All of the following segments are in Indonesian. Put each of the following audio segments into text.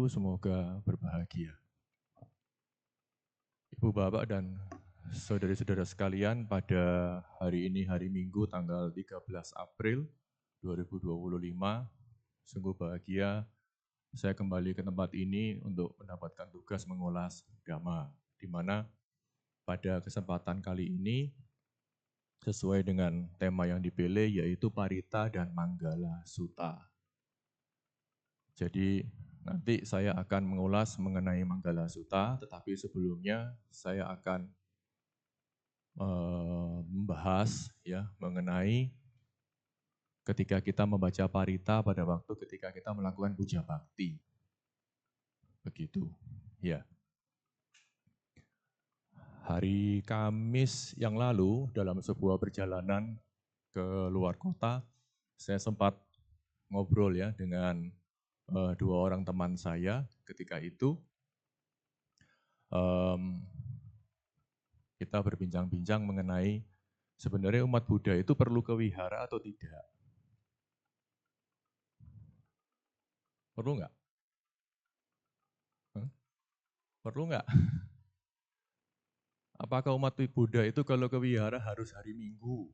wabarakatuh, semoga berbahagia. Ibu Bapak dan saudari-saudara sekalian, pada hari ini hari Minggu tanggal 13 April 2025, sungguh bahagia saya kembali ke tempat ini untuk mendapatkan tugas mengulas agama, di mana pada kesempatan kali ini sesuai dengan tema yang dipilih yaitu Parita dan Manggala Sutta. Jadi nanti saya akan mengulas mengenai Manggala Sutta, tetapi sebelumnya saya akan membahas ya mengenai ketika kita membaca Parita pada waktu ketika kita melakukan puja bakti. Begitu. Ya. Hari Kamis yang lalu dalam sebuah perjalanan ke luar kota, saya sempat ngobrol ya dengan dua orang teman saya ketika itu. Kita berbincang-bincang mengenai sebenarnya umat Buddha itu perlu ke wihara atau tidak. Perlu nggak? Perlu nggak? Apakah umat Buddha itu kalau ke wihara harus hari Minggu?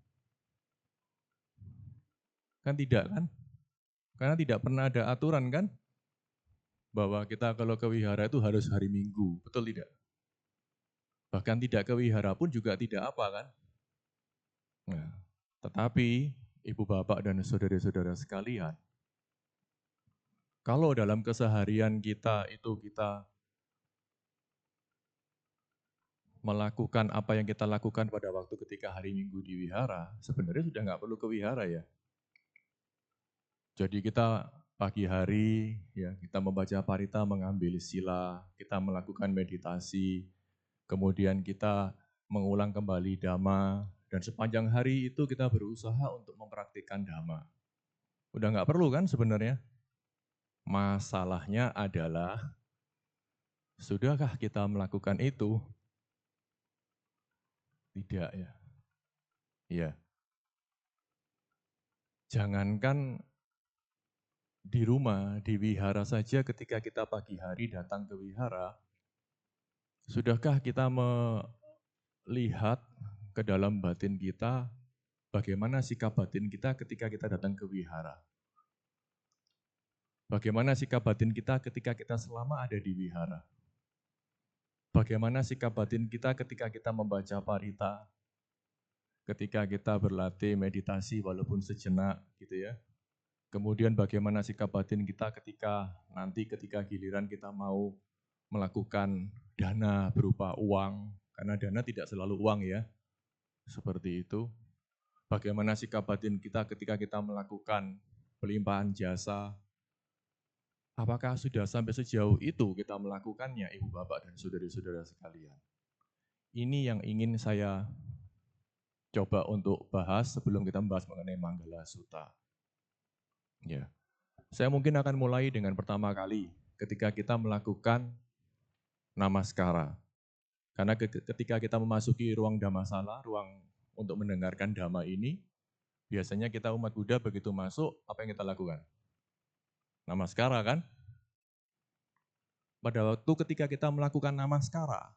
Kan tidak kan? Karena tidak pernah ada aturan kan? Bahwa kita kalau ke wihara itu harus hari Minggu. Betul tidak? Bahkan tidak ke wihara pun juga tidak apa kan? Nah, tetapi ibu bapak dan saudara-saudara sekalian, kalau dalam keseharian kita itu kita melakukan apa yang kita lakukan pada waktu ketika hari Minggu di wihara, sebenarnya sudah nggak perlu ke wihara ya. Jadi kita pagi hari ya kita membaca parita, mengambil sila, kita melakukan meditasi, kemudian kita mengulang kembali dhamma, dan sepanjang hari itu kita berusaha untuk mempraktikkan dhamma. Udah nggak perlu kan sebenarnya? Masalahnya adalah, sudahkah kita melakukan itu? Tidak ya. Iya. Jangankan di rumah, di wihara saja ketika kita pagi hari datang ke wihara, sudahkah kita melihat ke dalam batin kita, bagaimana sikap batin kita ketika kita datang ke wihara? Bagaimana sikap batin kita ketika kita selama ada di wihara? Bagaimana sikap batin kita ketika kita membaca parita, ketika kita berlatih meditasi walaupun sejenak gitu ya. Kemudian bagaimana sikap batin kita ketika giliran kita mau melakukan dana berupa uang, karena dana tidak selalu uang ya, seperti itu. Bagaimana sikap batin kita ketika kita melakukan pelimpahan jasa, apakah sudah sampai sejauh itu kita melakukannya, ibu bapak dan saudara-saudara sekalian? Ini yang ingin saya coba untuk bahas sebelum kita membahas mengenai Manggala Sutta. Ya. Saya mungkin akan mulai dengan pertama kali ketika kita melakukan namaskara. Karena ketika kita memasuki ruang dhammasala, ruang untuk mendengarkan dhamma ini, biasanya kita umat Buddha begitu masuk, apa yang kita lakukan? Namaskara kan? Pada waktu ketika kita melakukan namaskara,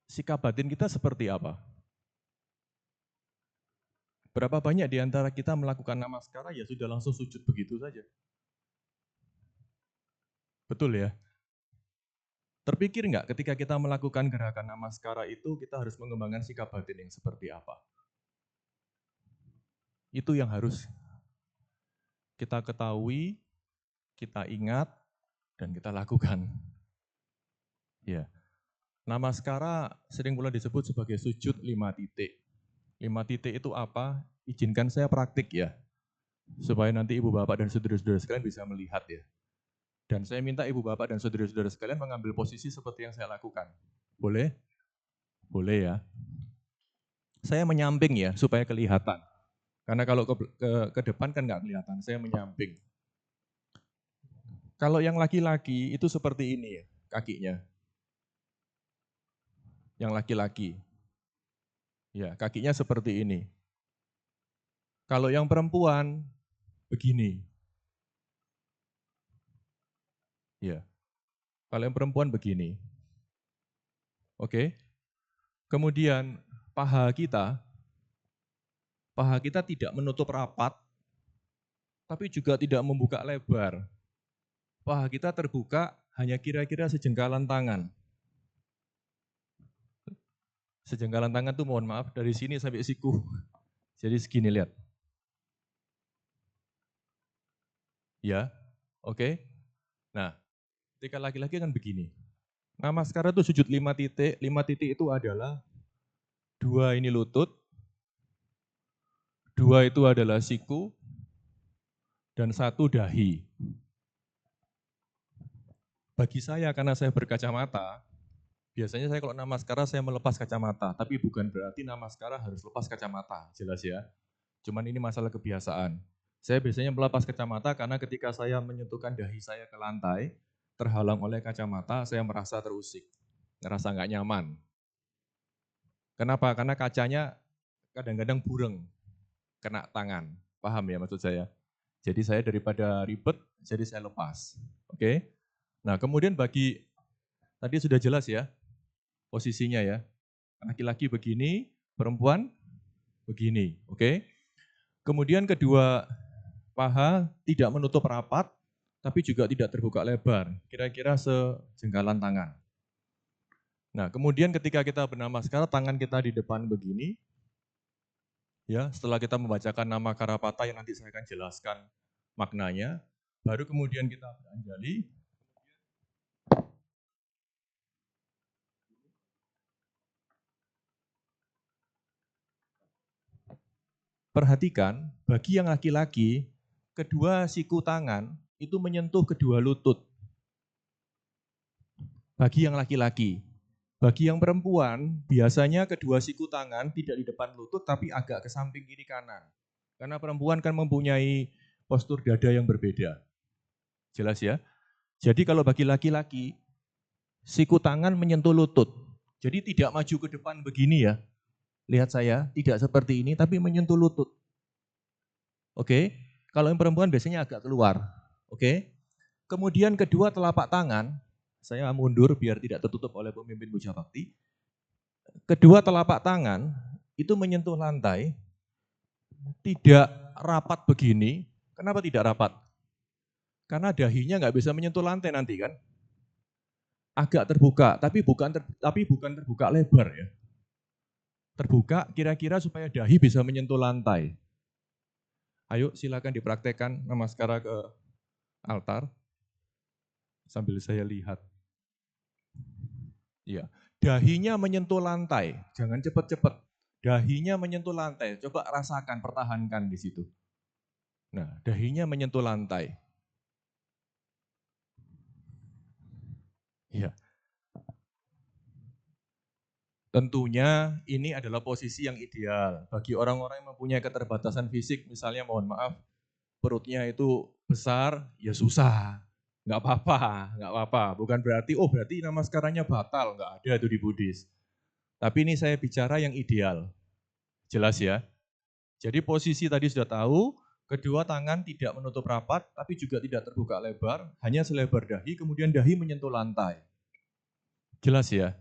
sikap batin kita seperti apa? Berapa banyak di antara kita melakukan namaskara ya sudah langsung sujud begitu saja? Betul ya? Terpikir nggak ketika kita melakukan gerakan namaskara itu kita harus mengembangkan sikap batin yang seperti apa? Itu yang harus kita ketahui, kita ingat, dan kita lakukan. Ya. Namaskara sering pula disebut sebagai sujud 5 titik. 5 titik itu apa? Izinkan saya praktik ya. Supaya nanti ibu bapak dan saudara-saudara sekalian bisa melihat ya. Dan saya minta ibu bapak dan saudara-saudara sekalian mengambil posisi seperti yang saya lakukan. Boleh? Boleh ya. Saya menyamping ya supaya kelihatan. Karena kalau ke depan kan nggak kelihatan, saya menyamping. Kalau yang laki-laki itu seperti ini ya, kakinya. Yang laki-laki. Ya, kakinya seperti ini. Kalau yang perempuan, begini. Ya, kalau yang perempuan begini. Oke. Kemudian paha kita tidak menutup rapat, tapi juga tidak membuka lebar. Paha kita terbuka hanya kira-kira sejengkalan tangan. Sejengkalan tangan tuh mohon maaf dari sini sampai siku. Jadi segini lihat. Ya, oke. Nah, ketika laki-laki kan begini. Namaskara itu sujud 5 titik. 5 titik itu adalah 2 ini lutut, 2 itu adalah siku, dan 1 dahi. Bagi saya karena saya berkacamata, biasanya saya kalau namaskara saya melepas kacamata, tapi bukan berarti namaskara harus lepas kacamata, jelas ya. Cuman ini masalah kebiasaan. Saya biasanya melepas kacamata karena ketika saya menyentuhkan dahi saya ke lantai, terhalang oleh kacamata, saya merasa terusik, ngerasa nggak nyaman. Kenapa? Karena kacanya kadang-kadang bureng, kena tangan. Paham ya maksud saya? Jadi saya daripada ribet, jadi saya lepas. Oke? Nah kemudian bagi, tadi sudah jelas ya, posisinya ya. Laki-laki begini, perempuan begini. Oke? Kemudian kedua, paha tidak menutup rapat, tapi juga tidak terbuka lebar, kira-kira sejengkalan tangan. Nah, kemudian ketika kita bernamaskara, tangan kita di depan begini, ya. Setelah kita membacakan nama Karapata yang nanti saya akan jelaskan maknanya, baru kemudian kita beranjali. Perhatikan, bagi yang laki-laki, kedua siku tangan itu menyentuh kedua lutut. Bagi yang laki-laki. Bagi yang perempuan, biasanya kedua siku tangan tidak di depan lutut tapi agak ke samping kiri kanan. Karena perempuan kan mempunyai postur dada yang berbeda. Jelas ya? Jadi kalau bagi laki-laki, siku tangan menyentuh lutut. Jadi tidak maju ke depan begini ya. Lihat saya, tidak seperti ini tapi menyentuh lutut. Oke? Kalau yang perempuan biasanya agak keluar. Oke? Kemudian kedua telapak tangan, saya mundur biar tidak tertutup oleh pemimpin Puja Bakti. Kedua telapak tangan itu menyentuh lantai, tidak rapat begini. Kenapa tidak rapat? Karena dahinya nggak bisa menyentuh lantai nanti kan. Agak terbuka, tapi bukan terbuka lebar ya. Terbuka kira-kira supaya dahi bisa menyentuh lantai. Ayo silakan dipraktekkan namaskara ke altar sambil saya lihat. Ya, dahinya menyentuh lantai, jangan cepat-cepat. Dahinya menyentuh lantai, coba rasakan, pertahankan di situ. Nah, dahinya menyentuh lantai. Ya, tentunya ini adalah posisi yang ideal bagi orang-orang yang mempunyai keterbatasan fisik, misalnya mohon maaf, perutnya itu besar, ya susah. Nggak apa-apa, nggak apa-apa. Bukan berarti, oh berarti namaskaranya batal, nggak ada itu di Buddhis. Tapi ini saya bicara yang ideal. Jelas ya? Jadi posisi tadi sudah tahu, kedua tangan tidak menutup rapat, tapi juga tidak terbuka lebar, hanya selebar dahi, kemudian dahi menyentuh lantai. Jelas ya?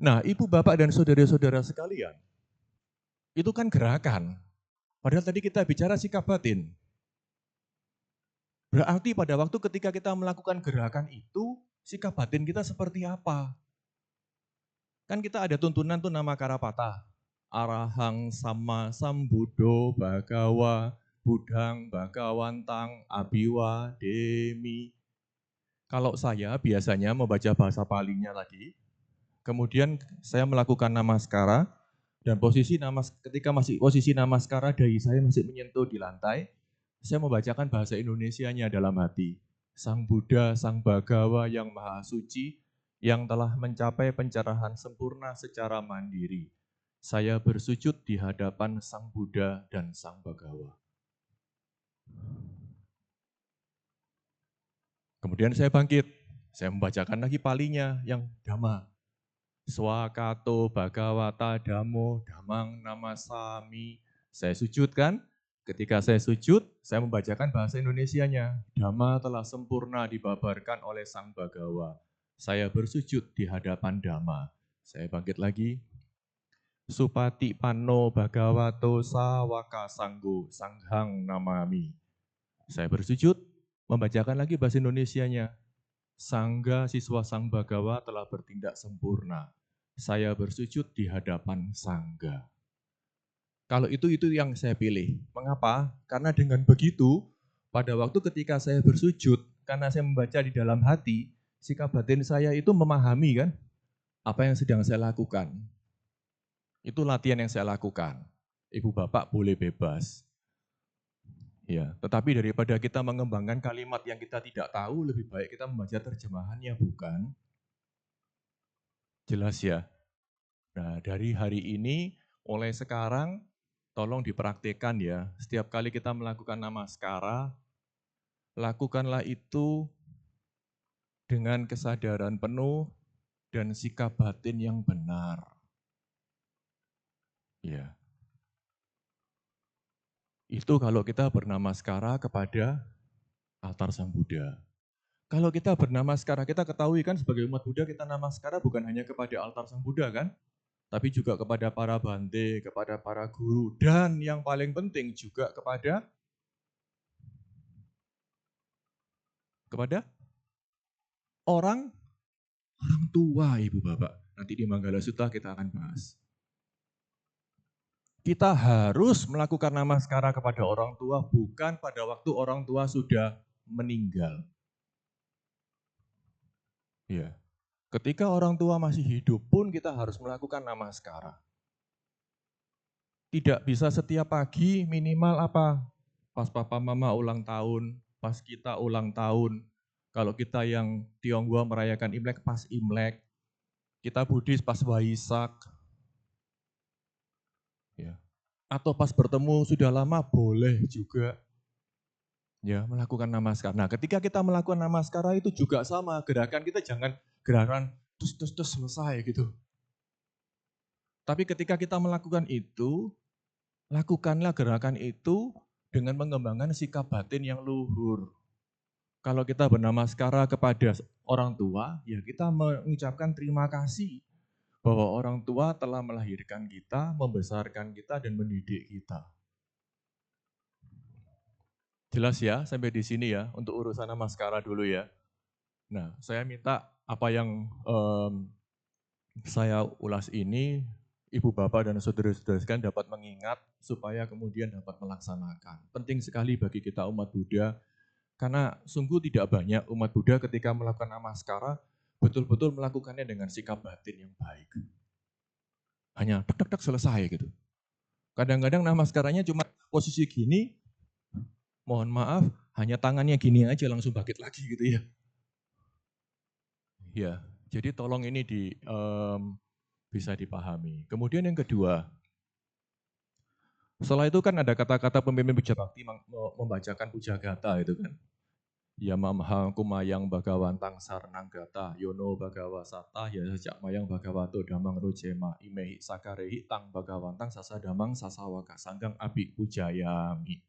Nah, ibu, bapak, dan saudara-saudara sekalian, itu kan gerakan. Padahal tadi kita bicara sikap batin. Berarti pada waktu ketika kita melakukan gerakan itu, sikap batin kita seperti apa? Kan kita ada tuntunan tuh nama Karapata. Arahang sama sambudo bagawa budhang bagawantang abiwa demi. Kalau saya biasanya membaca bahasa palingnya tadi, kemudian saya melakukan namaskara, dan ketika masih posisi namaskara, dahi saya masih menyentuh di lantai, saya membacakan bahasa Indonesianya dalam hati. Sang Buddha, Sang Bagawa yang Maha Suci, yang telah mencapai pencerahan sempurna secara mandiri. Saya bersujud di hadapan Sang Buddha dan Sang Bagawa. Kemudian saya bangkit, saya membacakan lagi palinya yang Dhamma. Swakato Bhagawata Dhammo Dhammang Namasami. Saya sujudkan, Ketika saya sujud, saya membacakan bahasa Indonesianya. Dhamma telah sempurna dibabarkan oleh Sang Bagawa. Saya bersujud di hadapan Dhamma. Saya bangkit lagi. Supati Panno Bhagavato Sawaka Sanggo Sanghang Namami. Saya bersujud, membacakan lagi bahasa Indonesianya. Sangga siswa Sang Bagawa telah bertindak sempurna. Saya bersujud di hadapan Sangga. Kalau itu yang saya pilih. Mengapa? Karena dengan begitu, pada waktu ketika saya bersujud, karena saya membaca di dalam hati, sikap batin saya itu memahami kan apa yang sedang saya lakukan. Itu latihan yang saya lakukan. Ibu bapak boleh bebas. Ya, tetapi daripada kita mengembangkan kalimat yang kita tidak tahu, lebih baik kita membaca terjemahannya, bukan? Jelas ya? Nah, dari hari ini, mulai sekarang, tolong dipraktikkan ya. Setiap kali kita melakukan namaskara, lakukanlah itu dengan kesadaran penuh dan sikap batin yang benar. Ya. Itu kalau kita bernamaskara kepada altar Sang Buddha. Kalau kita bernamaskara, kita ketahui kan sebagai umat Buddha kita namaskara bukan hanya kepada altar Sang Buddha kan? Tapi juga kepada para bante, kepada para guru, dan yang paling penting juga kepada orang tua, Ibu Bapak. Nanti di Manggala Sutta kita akan bahas. Kita harus melakukan namaskara kepada orang tua bukan pada waktu orang tua sudah meninggal. Ya. Ketika orang tua masih hidup pun kita harus melakukan namaskara. Tidak bisa setiap pagi minimal apa? Pas papa mama ulang tahun, pas kita ulang tahun. Kalau kita yang Tionghoa merayakan Imlek pas Imlek, kita Buddhis pas Waisak. Ya. Atau pas bertemu sudah lama boleh juga ya melakukan namaskara. Nah, ketika kita melakukan namaskara itu juga sama, gerakan kita jangan gerakan terus selesai gitu. Tapi ketika kita melakukan itu, lakukanlah gerakan itu dengan mengembangkan sikap batin yang luhur. Kalau kita bernamaskara kepada orang tua, ya kita mengucapkan terima kasih bahwa orang tua telah melahirkan kita, membesarkan kita, dan mendidik kita. Jelas ya sampai di sini ya untuk urusan namaskara dulu ya. Nah, saya minta apa yang saya ulas ini, Ibu Bapak dan saudara-saudara sekalian dapat mengingat supaya kemudian dapat melaksanakan. Penting sekali bagi kita umat Buddha, karena sungguh tidak banyak umat Buddha ketika melakukan namaskara, betul-betul melakukannya dengan sikap batin yang baik. Hanya tek selesai gitu. Kadang-kadang namaskaranya cuma posisi gini, mohon maaf, hanya tangannya gini aja langsung bangkit lagi gitu ya. Ya, jadi tolong ini bisa dipahami. Kemudian yang kedua, setelah itu kan ada kata-kata pemimpin puja bakti membacakan puja gata itu kan. Yamamha kumayang bagawantang sarnanggata yono bagawa sata ya sejak mayang bagawato damang rojema imehi sakarehi tang bagawantang sasa damang sasawaka sanggang abik pujayami.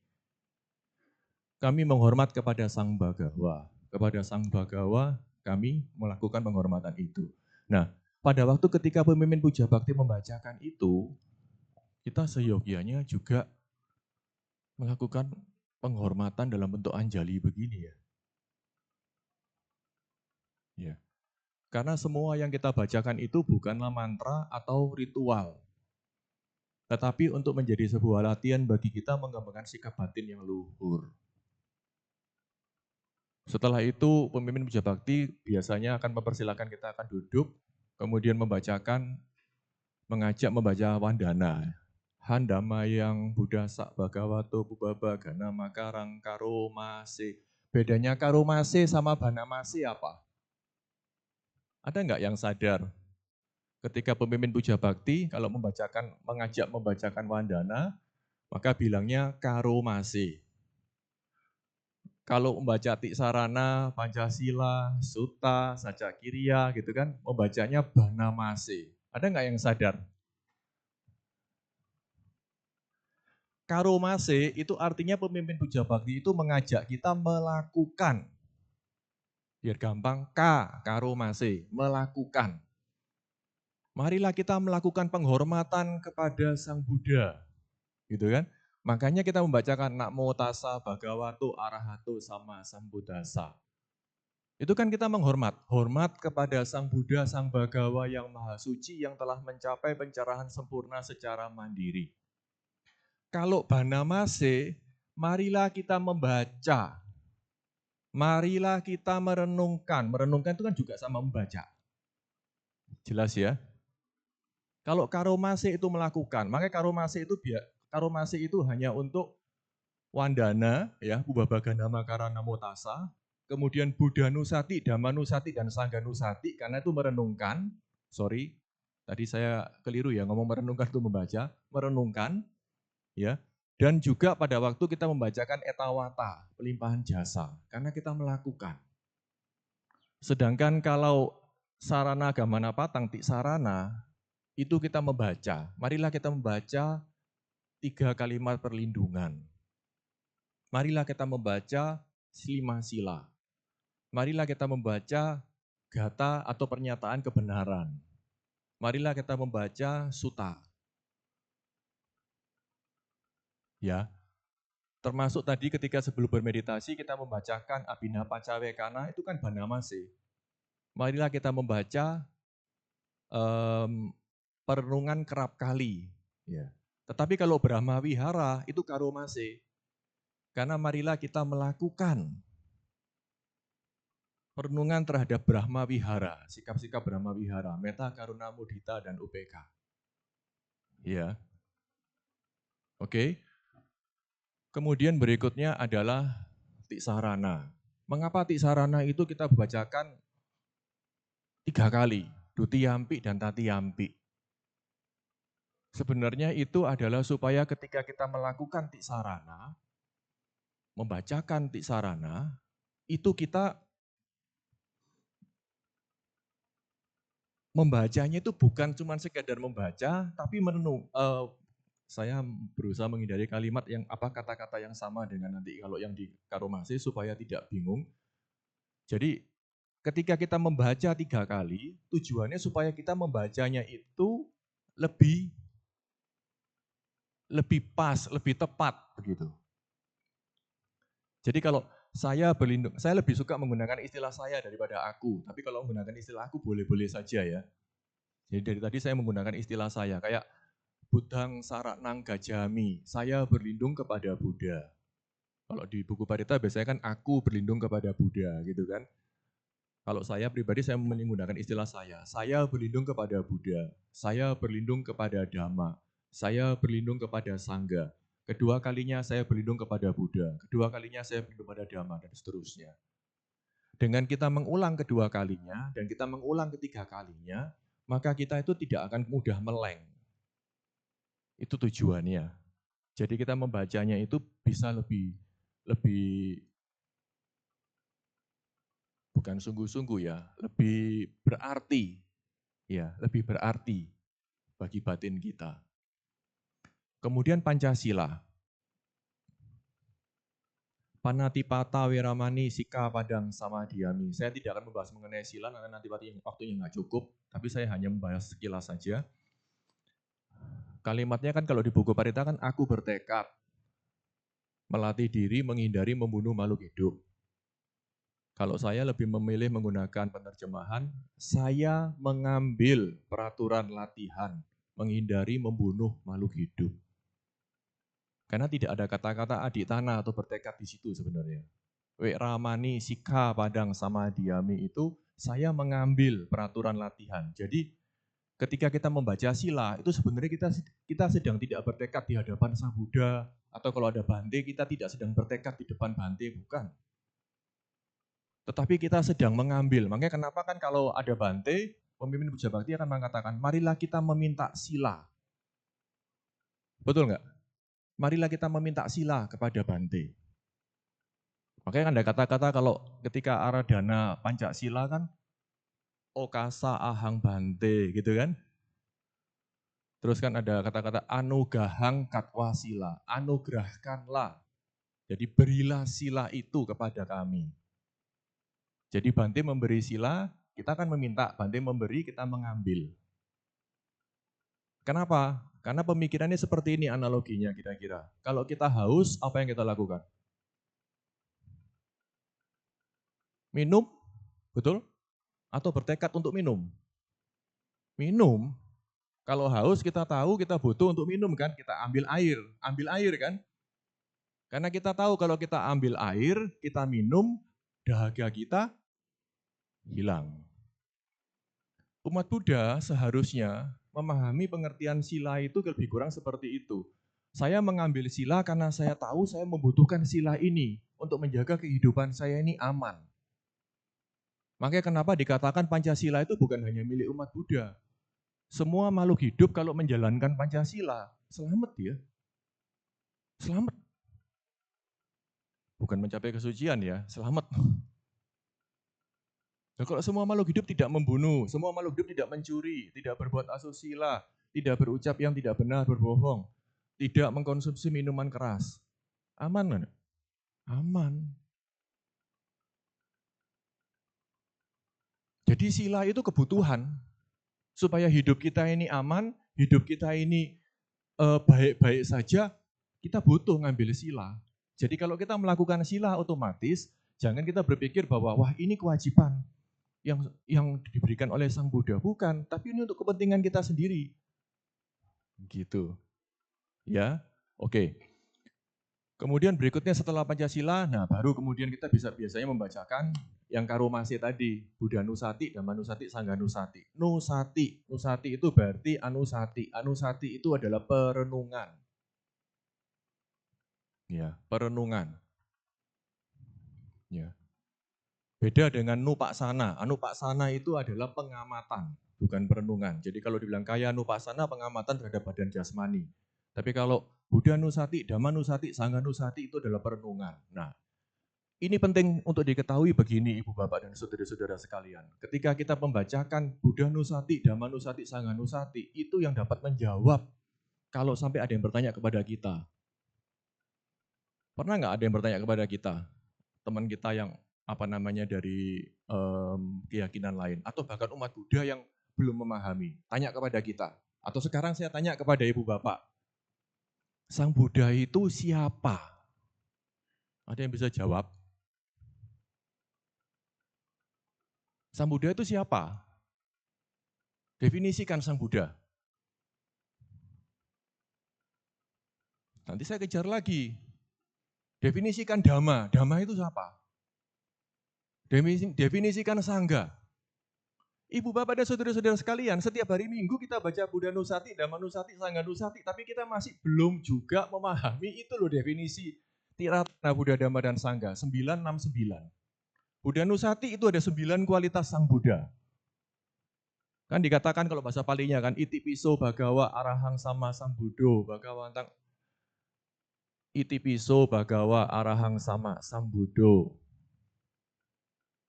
Kami menghormat kepada Sang Bagawa. Kepada Sang Bagawa kami melakukan penghormatan itu. Nah, pada waktu ketika pemimpin puja bakti membacakan itu, kita seyogianya juga melakukan penghormatan dalam bentuk anjali begini ya. Ya. Karena semua yang kita bacakan itu bukanlah mantra atau ritual. Tetapi untuk menjadi sebuah latihan bagi kita mengembangkan sikap batin yang luhur. Setelah itu pemimpin puja bakti biasanya akan mempersilahkan kita akan duduk, kemudian mengajak membaca wandana. Handama yang Buddha sak bhagavato bubaba gana makarang karomase. Bedanya karomase sama banamase apa? Ada enggak yang sadar? Ketika pemimpin puja bakti kalau mengajak membacakan wandana, maka bilangnya karomase. Kalau membaca Tiksarana, Pancasila, Sutta, Sajakiriya gitu kan, membacanya Banamase. Ada nggak yang sadar? Karomase itu artinya pemimpin puja bakti itu mengajak kita melakukan. Biar gampang, karomase, melakukan. Marilah kita melakukan penghormatan kepada Sang Buddha. Gitu kan? Makanya kita membacakan Namo Tassa Bhagavato Arahato Sama Sambuddhassa. Itu kan kita hormat kepada Sang Buddha, Sang Bhagawa yang Maha Suci yang telah mencapai pencerahan sempurna secara mandiri. Kalau Banamase, marilah kita membaca. Marilah kita merenungkan. Merenungkan itu kan juga sama membaca. Jelas ya? Kalau karomase itu melakukan, maka karomase itu hanya untuk Wandana, ya, Pubbabagana Makarana Mutasa, kemudian Buddha Nusati, Dhamma Nusati, dan Sangha Nusati, karena itu merenungkan, tadi saya keliru ya, ngomong merenungkan itu membaca, merenungkan, ya, dan juga pada waktu kita membacakan etawata, pelimpahan jasa, karena kita melakukan. Sedangkan kalau sarana gamana patang, tiksarana, itu kita membaca. Marilah kita membaca 3 kalimat perlindungan. Marilah kita membaca 5 sila. Marilah kita membaca gata atau pernyataan kebenaran. Marilah kita membaca sutta. Ya. Termasuk tadi ketika sebelum bermeditasi kita membacakan Abhinapacawekana, itu kan Banamase. Marilah kita membaca perenungan kerap kali. Ya. Tetapi kalau Brahma Wihara itu karomase. Karena marilah kita melakukan perenungan terhadap Brahma Wihara, sikap-sikap Brahma Wihara, metta, karuna, mudita, dan UPK. Ya. Oke. Kemudian berikutnya adalah tiksarana. Mengapa tiksarana itu kita bacakan 3 kali? Dutiyampi dan tatiyampi. Sebenarnya itu adalah supaya ketika kita melakukan tiksarana, membacakan tiksarana, itu kita membacanya itu bukan cuma sekedar membaca, tapi merenung. Saya berusaha menghindari kalimat yang kata-kata yang sama dengan nanti kalau yang di karomase supaya tidak bingung. Jadi ketika kita membaca 3 kali, tujuannya supaya kita membacanya itu lebih pas, lebih tepat begitu. Jadi kalau saya berlindung, saya lebih suka menggunakan istilah saya daripada aku. Tapi kalau menggunakan istilah aku boleh-boleh saja ya. Jadi dari tadi saya menggunakan istilah saya, kayak Buddhang Saranang Gajami, saya berlindung kepada Buddha. Kalau di buku Parita biasanya kan aku berlindung kepada Buddha gitu kan. Kalau saya pribadi saya menggunakan istilah saya berlindung kepada Buddha, saya berlindung kepada Dhamma, saya berlindung kepada Sangha. Kedua kalinya saya berlindung kepada Buddha, kedua kalinya saya berlindung kepada Dhamma, dan seterusnya. Dengan kita mengulang kedua kalinya dan kita mengulang ketiga kalinya, maka kita itu tidak akan mudah meleng. Itu tujuannya. Jadi kita membacanya itu bisa lebih bukan sungguh-sungguh ya, lebih berarti. Ya, lebih berarti bagi batin kita. Kemudian Pancasila. Panatipata Wiramani Sika Padang Samadhiyami. Saya tidak akan membahas mengenai sila, nanti waktunya nggak cukup, tapi saya hanya membahas sekilas saja. Kalimatnya kan kalau di buku Parita kan aku bertekad melatih diri menghindari membunuh makhluk hidup. Kalau saya lebih memilih menggunakan penerjemahan, saya mengambil peraturan latihan menghindari membunuh makhluk hidup. Karena tidak ada kata-kata aditana atau bertekad di situ sebenarnya. Wiramani Sika Padang Samadhiyami itu saya mengambil peraturan latihan. Jadi ketika kita membaca sila itu sebenarnya kita sedang tidak bertekad di hadapan Sang Buddha, atau kalau ada bante kita tidak sedang bertekad di depan bante, bukan. Tetapi kita sedang mengambil. Makanya kenapa kan kalau ada bante, pemimpin puja bakti akan mengatakan, marilah kita meminta sila. Betul nggak? Marilah kita meminta sila kepada bante. Makanya kan ada kata-kata kalau ketika Aradhana Pancasila kan, Okasa Ahang Bante gitu kan. Terus kan ada kata-kata anugahang katwasila, anugerahkanlah. Jadi berilah sila itu kepada kami. Jadi Bante memberi sila, kita akan meminta, Bante memberi, kita mengambil. Kenapa? Karena pemikirannya seperti ini analoginya kira-kira. Kalau kita haus, apa yang kita lakukan? Minum, betul? Atau bertekad untuk minum? Minum. Kalau haus kita tahu kita butuh untuk minum kan, kita ambil air kan? Karena kita tahu kalau kita ambil air, kita minum, dahaga kita hilang. Umat Buddha seharusnya memahami pengertian sila itu lebih kurang seperti itu. Saya mengambil sila karena saya tahu saya membutuhkan sila ini untuk menjaga kehidupan saya ini aman. Makanya kenapa dikatakan Pancasila itu bukan hanya milik umat Buddha. Semua makhluk hidup kalau menjalankan Pancasila, selamat dia. Selamat. Bukan mencapai kesucian ya, selamat. Nah, kalau semua makhluk hidup tidak membunuh, semua makhluk hidup tidak mencuri, tidak berbuat asusila, tidak berucap yang tidak benar, berbohong, tidak mengkonsumsi minuman keras, aman kan? Aman. Jadi sila itu kebutuhan supaya hidup kita ini aman, hidup kita ini baik-baik saja, kita butuh ngambil sila. Jadi kalau kita melakukan sila otomatis, jangan kita berpikir bahwa wah ini kewajiban yang diberikan oleh Sang Buddha, bukan, tapi ini untuk kepentingan kita sendiri. Gitu. Ya. Oke. Kemudian berikutnya setelah Pancasila, nah baru kemudian kita biasanya membacakan yang karomase tadi, Buddha Nusati, Dhamma Nusati, Sangha Nusati. Nusati itu berarti anusati. Anusati itu adalah perenungan. Ya, perenungan. Ya. Beda dengan nupaksana. Anupaksana itu adalah pengamatan, bukan perenungan. Jadi kalau dibilang kaya nupaksana, pengamatan terhadap badan jasmani. Tapi kalau Buddha Nusati, Dhamma Nusati, Sangha Nusati itu adalah perenungan. Nah, ini penting untuk diketahui begini Ibu Bapak dan saudara-saudara sekalian. Ketika kita membacakan Buddha Nusati, Dhamma Nusati, Sangha Nusati, itu yang dapat menjawab kalau sampai ada yang bertanya kepada kita. Pernah nggak ada yang bertanya kepada kita? Teman kita yang dari keyakinan lain atau bahkan umat Buddha yang belum memahami, tanya kepada kita. Atau sekarang saya tanya kepada Ibu Bapak, Sang Buddha itu siapa? Ada yang bisa jawab? Sang Buddha itu siapa? Definisikan Sang Buddha. Nanti saya kejar lagi. Definisikan Dhamma. Dhamma itu siapa? Definisikan Sangha. Ibu Bapak dan saudara-saudara sekalian, setiap hari Minggu kita baca Buddha Nusati, Dhamma Nusati, Sangha Nusati, tapi kita masih belum juga memahami itu loh definisi Tiratana Buddha Dhamma dan Sangha, 969. Buddha Nusati itu ada 9 kualitas Sang Buddha. Kan dikatakan kalau bahasa Palinya kan, iti piso bagawa arahang sama Sang Buddho, bagawantang iti piso bagawa arahang sama Sang Buddho.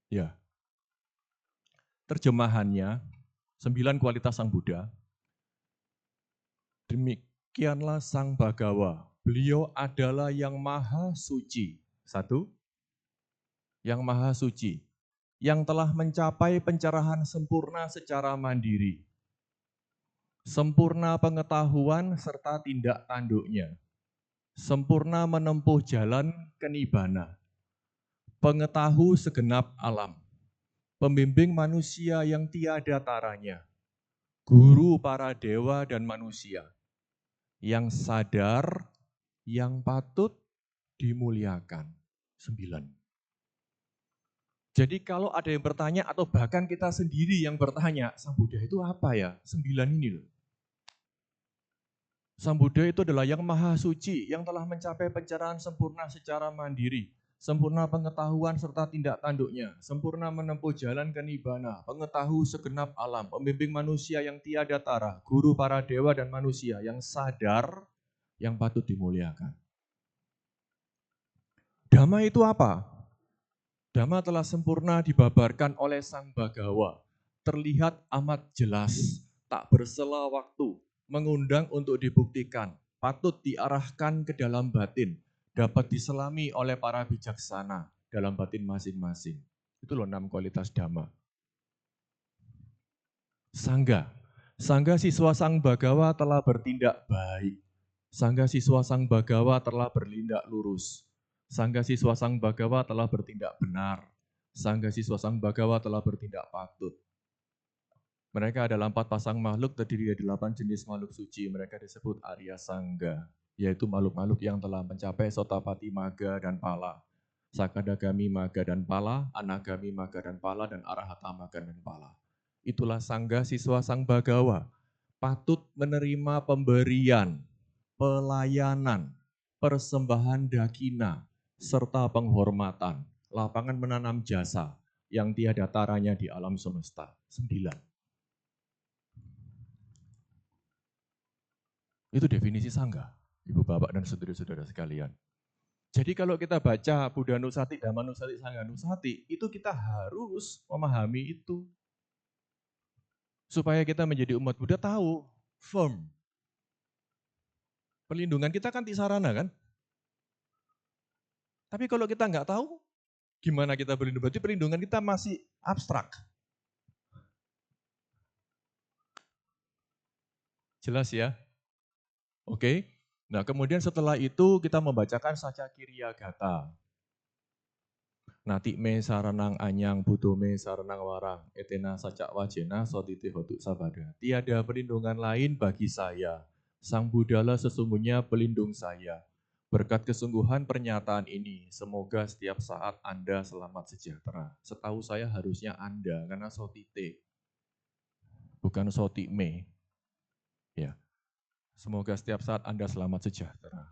Ya. Terjemahannya, 9 kualitas Sang Buddha. Demikianlah Sang Bagawa. Beliau adalah yang maha suci. Satu, yang maha suci. Yang telah mencapai pencerahan sempurna secara mandiri. Sempurna pengetahuan serta tindak tanduknya. Sempurna menempuh jalan kenibana. Pengetahu segenap alam. Pembimbing manusia yang tiada taranya. Guru para dewa dan manusia. Yang sadar, yang patut dimuliakan. 9. Jadi kalau ada yang bertanya atau bahkan kita sendiri yang bertanya, Sang Buddha itu apa ya? 9 ini loh. Sang Buddha itu adalah yang maha suci, yang telah mencapai pencerahan sempurna secara mandiri, sempurna pengetahuan serta tindak tanduknya, sempurna menempuh jalan ke nibbana, pengetahu segenap alam, pembimbing manusia yang tiada tara, guru para dewa dan manusia yang sadar, yang patut dimuliakan. Dhamma itu apa? Dhamma telah sempurna dibabarkan oleh Sang Bagawa, terlihat amat jelas, tak bersela waktu, mengundang untuk dibuktikan, patut diarahkan ke dalam batin, dapat diselami oleh para bijaksana dalam batin masing-masing. Itu loh 6 kualitas dhamma. Sangga. Sangga siswa Sang Bagawa telah bertindak baik. Sangga siswa Sang Bagawa telah bertindak lurus. Sangga siswa Sang Bagawa telah bertindak benar. Sangga siswa Sang Bagawa telah bertindak patut. Mereka adalah 4 pasang makhluk terdiri dari 8 jenis makhluk suci. Mereka disebut Arya Sangga, yaitu makhluk-makhluk yang telah mencapai Sotapati Maga dan Pala, Sakadagami Maga dan Pala, Anagami Maga dan Pala, dan Arahata Maga dan Pala. Itulah Sangga siswa Sang Bagawa, patut menerima pemberian, pelayanan, persembahan dakina, serta penghormatan, lapangan menanam jasa yang tiada taranya di alam semesta. 9. Itu definisi sangga, Ibu Bapak dan saudara-saudara sekalian. Jadi kalau kita baca Buddha Nusati, Dhamma Nusati, Sangha Nusati, itu kita harus memahami itu. Supaya kita menjadi umat Buddha tahu, firm. Perlindungan kita kan tisarana kan? Tapi kalau kita nggak tahu, gimana kita berlindung? Berarti perlindungan kita masih abstrak. Jelas ya? Oke. Nah kemudian setelah itu kita membacakan Saca Kiriya Gata. Nati me saranang anyang budo me saranang warang etena sacak wajena sotite hotuk sabada. Tiada perlindungan lain bagi saya. Sang Buddhalah sesungguhnya pelindung saya. Berkat kesungguhan pernyataan ini, semoga setiap saat Anda selamat sejahtera. Setahu saya harusnya Anda, karena sotite, bukan soti me. Ya. Semoga setiap saat Anda selamat sejahtera.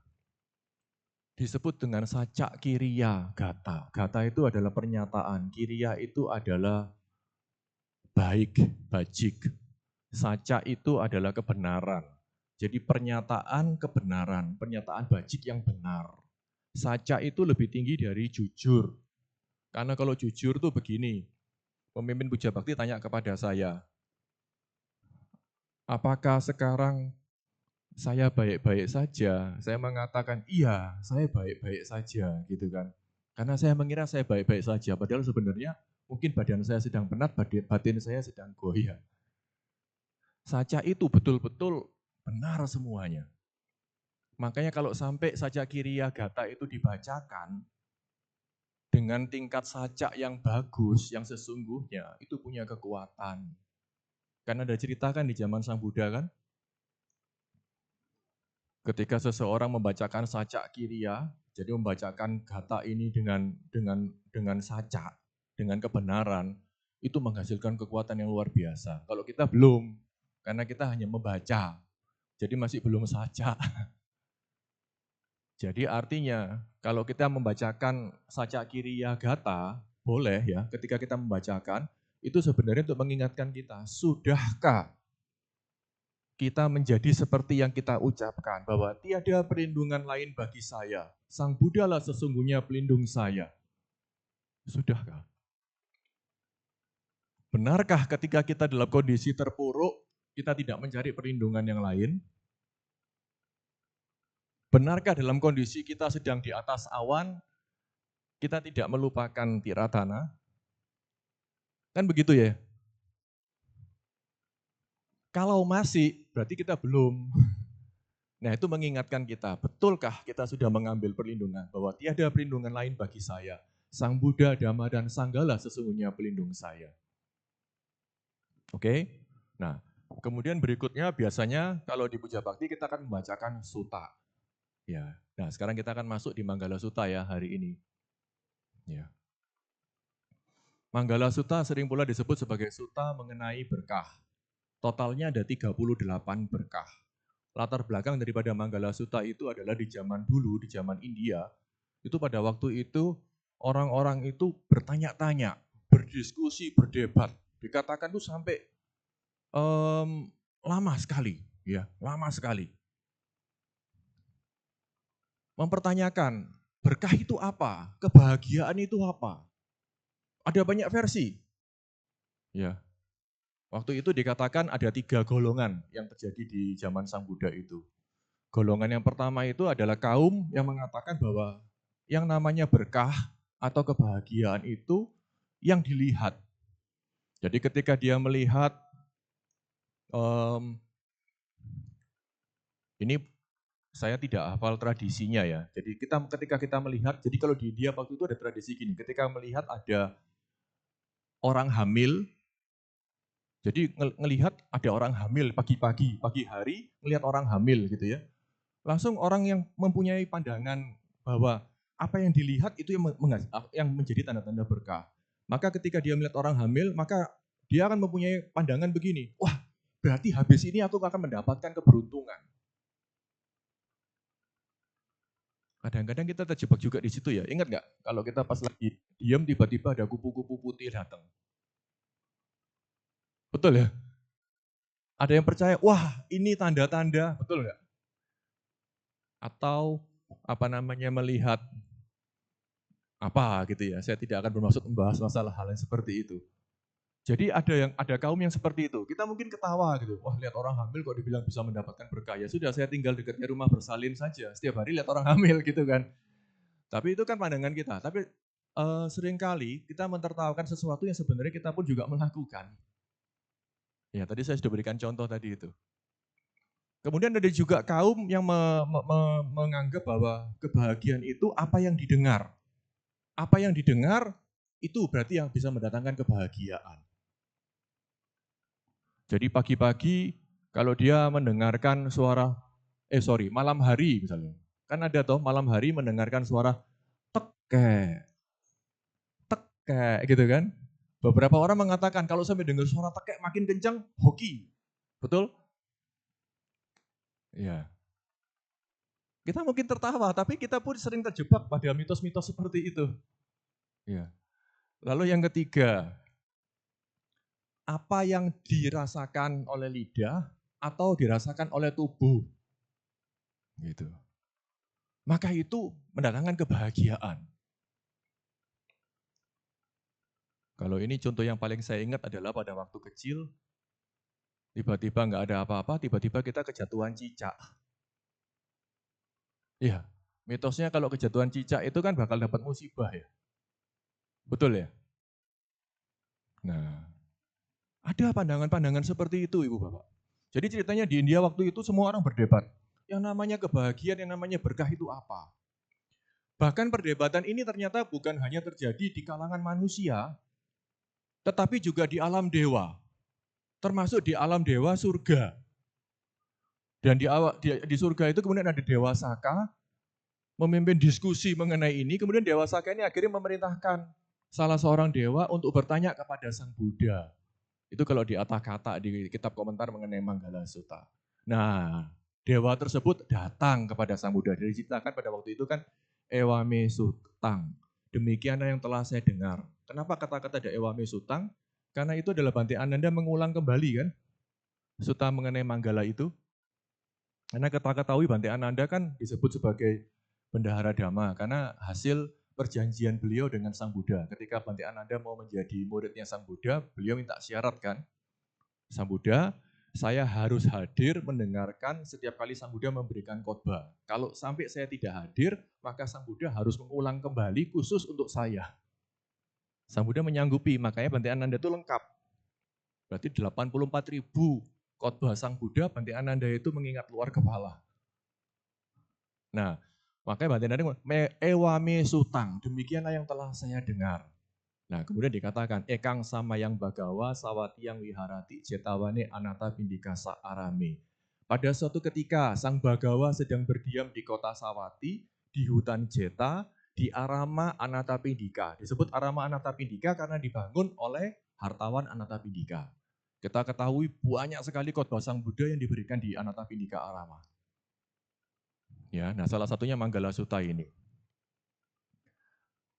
Disebut dengan Saca Kiriya Gata. Gata itu adalah pernyataan, Kiriya itu adalah baik, bajik. Saca itu adalah kebenaran. Jadi pernyataan kebenaran, pernyataan bajik yang benar. Saca itu lebih tinggi dari jujur. Karena kalau jujur tuh begini, pemimpin Puja Bakti tanya kepada saya, apakah sekarang saya baik-baik saja? Saya mengatakan, iya, saya baik-baik saja, gitu kan. Karena saya mengira saya baik-baik saja, padahal sebenarnya mungkin badan saya sedang penat, batin saya sedang goyah. Saca itu betul-betul benar semuanya. Makanya kalau sampai Saca Kiriya Gata itu dibacakan, dengan tingkat saca yang bagus, yang sesungguhnya, itu punya kekuatan. Karena ada cerita kan di zaman Sang Buddha kan, ketika seseorang membacakan Saca Kiriya, jadi membacakan gata ini dengan saca, dengan kebenaran, itu menghasilkan kekuatan yang luar biasa. Kalau kita belum, karena kita hanya membaca, jadi masih belum saca. Jadi artinya kalau kita membacakan Saca Kiriya Gata, boleh ya, ketika kita membacakan, itu sebenarnya untuk mengingatkan kita, sudahkah kita menjadi seperti yang kita ucapkan, bahwa tiada perlindungan lain bagi saya. Sang Buddha lah sesungguhnya pelindung saya. Sudahkah? Benarkah ketika kita dalam kondisi terpuruk, kita tidak mencari perlindungan yang lain? Benarkah dalam kondisi kita sedang di atas awan, kita tidak melupakan tiratana? Kan begitu ya? Kalau masih, berarti kita belum. Nah itu mengingatkan kita, betulkah kita sudah mengambil perlindungan, bahwa tiada perlindungan lain bagi saya. Sang Buddha, Dhamma, dan Sanggalah sesungguhnya pelindung saya. Oke? Nah, kemudian berikutnya biasanya kalau di Puja Bakti kita akan membacakan suta. Ya. Nah, sekarang kita akan masuk di Manggala Sutta ya hari ini. Ya. Manggala Sutta sering pula disebut sebagai suta mengenai berkah. Totalnya ada 38 berkah. Latar belakang daripada Manggala Sutta itu adalah di zaman dulu, di zaman India, itu pada waktu itu orang-orang itu bertanya-tanya, berdiskusi, berdebat. Dikatakan tuh sampai lama sekali, ya, lama sekali. Mempertanyakan, berkah itu apa? Kebahagiaan itu apa? Ada banyak versi. Ya. Waktu itu dikatakan ada 3 golongan yang terjadi di zaman Sang Buddha itu. Golongan yang pertama itu adalah kaum yang mengatakan bahwa yang namanya berkah atau kebahagiaan itu yang dilihat. Jadi ketika dia melihat, ini saya tidak hafal tradisinya ya. Jadi ketika kita melihat, jadi kalau di India waktu itu ada tradisi gini, ketika melihat ada orang hamil, jadi ngelihat ada orang hamil pagi-pagi, pagi hari ngelihat orang hamil gitu ya. Langsung orang yang mempunyai pandangan bahwa apa yang dilihat itu yang menjadi tanda-tanda berkah. Maka ketika dia melihat orang hamil, maka dia akan mempunyai pandangan begini, wah berarti habis ini aku akan mendapatkan keberuntungan. Kadang-kadang kita terjebak juga di situ ya. Ingat nggak kalau kita pas lagi diam tiba-tiba ada kupu-kupu putih datang. Betul ya? Ada yang percaya, wah ini tanda-tanda, betul nggak? Atau apa namanya melihat apa gitu ya. Saya tidak akan bermaksud membahas masalah hal yang seperti itu. Jadi ada kaum yang seperti itu. Kita mungkin ketawa gitu. Wah, lihat orang hamil kok dibilang bisa mendapatkan berkah. Ya sudah, saya tinggal dekatnya rumah bersalin saja. Setiap hari lihat orang hamil gitu kan. Tapi itu kan pandangan kita. Tapi seringkali kita mentertawakan sesuatu yang sebenarnya kita pun juga melakukan. Ya, tadi saya sudah berikan contoh tadi itu. Kemudian ada juga kaum yang menganggap bahwa kebahagiaan itu apa yang didengar. Apa yang didengar itu berarti yang bisa mendatangkan kebahagiaan. Jadi pagi-pagi kalau dia mendengarkan suara, malam hari misalnya. Kan ada toh malam hari mendengarkan suara tekek, tekek gitu kan. Beberapa orang mengatakan kalau sampai dengar suara tekek makin kencang, hoki. Betul? Iya. Kita mungkin tertawa, tapi kita pun sering terjebak pada mitos-mitos seperti itu. Ya. Lalu yang ketiga, apa yang dirasakan oleh lidah atau dirasakan oleh tubuh. Gitu. Maka itu mendatangkan kebahagiaan. Kalau ini contoh yang paling saya ingat adalah pada waktu kecil, tiba-tiba nggak ada apa-apa, tiba-tiba kita kejatuhan cicak. Iya, mitosnya kalau kejatuhan cicak itu kan bakal dapat musibah ya. Betul ya? Nah, ada pandangan-pandangan seperti itu Ibu Bapak. Jadi ceritanya di India waktu itu semua orang berdebat. Yang namanya kebahagiaan, yang namanya berkah itu apa? Bahkan perdebatan ini ternyata bukan hanya terjadi di kalangan manusia, tetapi juga di alam dewa. Termasuk di alam dewa surga. Dan di surga itu kemudian ada Dewa Saka, memimpin diskusi mengenai ini, kemudian Dewa Saka ini akhirnya memerintahkan salah seorang dewa untuk bertanya kepada Sang Buddha. Itu kalau di kata di kitab komentar mengenai Manggala Sutta. Nah, dewa tersebut datang kepada Sang Buddha. Diceritakan pada waktu itu kan, Ewame Sutang. Demikianlah yang telah saya dengar. Kenapa kata-kata ada Ewame Sutang? Karena itu adalah Bante Ananda mengulang kembali kan, Sutta mengenai Manggala itu. Karena kita ketahui Bante Ananda kan disebut sebagai bendahara dhamma karena hasil perjanjian beliau dengan Sang Buddha. Ketika Bante Ananda mau menjadi muridnya Sang Buddha, beliau minta syarat kan, Sang Buddha, saya harus hadir mendengarkan setiap kali Sang Buddha memberikan khotbah. Kalau sampai saya tidak hadir, maka Sang Buddha harus mengulang kembali khusus untuk saya. Sang Buddha menyanggupi, makanya Bante Ananda itu lengkap. Berarti 84.000 khotbah Sang Buddha, Bante Ananda itu mengingat luar kepala. Nah, makanya Bante Ananda ewame sutang, demikianlah yang telah saya dengar. Nah, kemudian dikatakan, ekang sama yang bagawa sawati yang wiharati cetawane anata pindikasa arame. Pada suatu ketika, Sang Bagawa sedang berdiam di kota Sawati, di hutan Jeta, di Arama Anatapindika. Disebut Arama Anatapindika karena dibangun oleh hartawan Anatapindika. Kita ketahui banyak sekali khotbah Sang Buddha yang diberikan di Anatapindika Arama. Ya, nah salah satunya Manggala Sutta ini.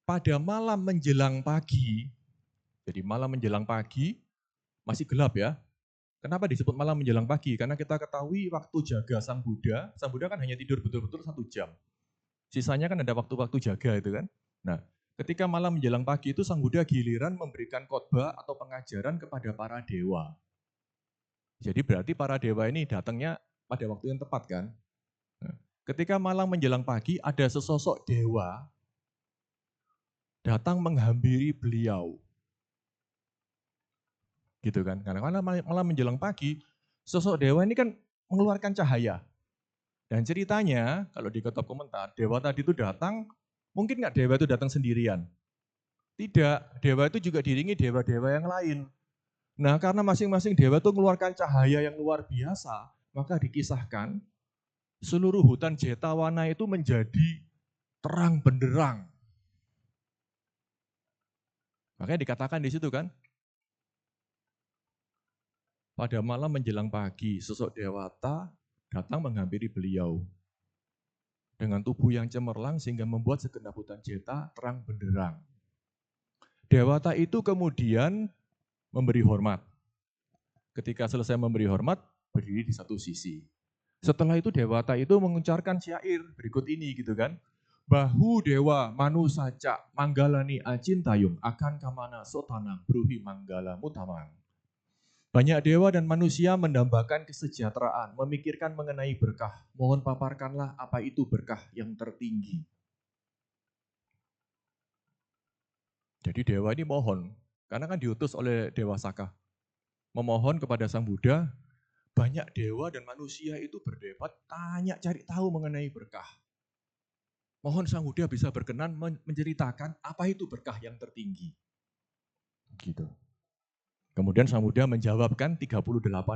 Pada malam menjelang pagi, jadi malam menjelang pagi, masih gelap ya. Kenapa disebut malam menjelang pagi? Karena kita ketahui waktu jaga Sang Buddha kan hanya tidur betul-betul 1 jam. Sisanya kan ada waktu-waktu jaga itu kan. Nah, ketika malam menjelang pagi itu Sang Buddha giliran memberikan khotbah atau pengajaran kepada para dewa. Jadi berarti para dewa ini datangnya pada waktu yang tepat kan. Nah, ketika malam menjelang pagi ada sesosok dewa datang menghampiri beliau. Gitu kan. Karena malam menjelang pagi, sosok dewa ini kan mengeluarkan cahaya. Dan ceritanya, kalau di kitab komentar, dewa tadi itu datang, mungkin nggak dewa itu datang sendirian. Tidak, dewa itu juga diiringi dewa-dewa yang lain. Nah, karena masing-masing dewa itu mengeluarkan cahaya yang luar biasa, maka dikisahkan seluruh hutan Jetawana itu menjadi terang benderang. Makanya dikatakan di situ kan, pada malam menjelang pagi, sosok dewata datang menghampiri beliau dengan tubuh yang cemerlang sehingga membuat segenap hutan Jeta terang benderang. Dewata itu kemudian memberi hormat. Ketika selesai memberi hormat, berdiri di satu sisi. Setelah itu dewata itu mengucapkan syair berikut ini gitu kan. Bahu dewa manu saca manggalani acintayung akan kamana sotanang bruhi manggala mutamang. Banyak dewa dan manusia mendambakan kesejahteraan, memikirkan mengenai berkah. Mohon paparkanlah apa itu berkah yang tertinggi. Jadi dewa ini mohon, karena kan diutus oleh Dewa Saka. Memohon kepada Sang Buddha, banyak dewa dan manusia itu berdebat, tanya cari tahu mengenai berkah. Mohon Sang Buddha bisa berkenan menceritakan apa itu berkah yang tertinggi. Gitu. Kemudian Sang Buddha menjawabkan 38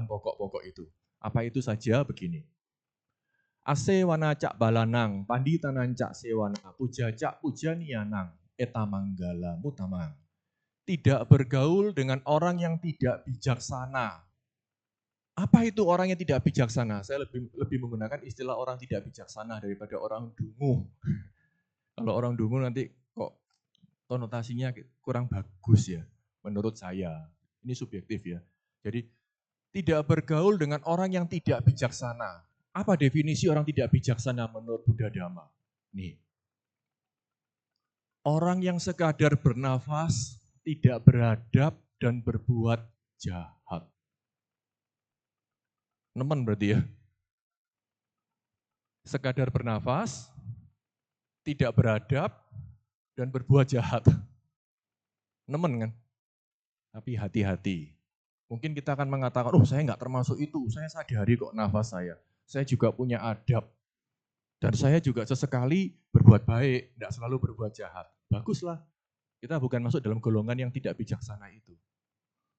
pokok-pokok itu. Apa itu saja begini. Asewana cak balanang, panditanan cak sewana, puja cak pujanianang, etamanggala mutamang. Tidak bergaul dengan orang yang tidak bijaksana. Apa itu orang yang tidak bijaksana? Saya lebih menggunakan istilah orang tidak bijaksana daripada orang dungu. Kalau orang dungu nanti kok konotasinya kurang bagus ya, menurut saya. Ini subjektif ya. Jadi tidak bergaul dengan orang yang tidak bijaksana. Apa definisi orang tidak bijaksana menurut Buddha Dhamma? Nih, orang yang sekadar bernafas, tidak beradab, dan berbuat jahat. Nemen berarti ya. Sekadar bernafas, tidak beradab, dan berbuat jahat. Nemen kan? Tapi hati-hati. Mungkin kita akan mengatakan, oh saya nggak termasuk itu, saya sadari kok nafas saya. Saya juga punya adab. Dan saya juga sesekali berbuat baik, tidak selalu berbuat jahat. Baguslah, kita bukan masuk dalam golongan yang tidak bijaksana itu.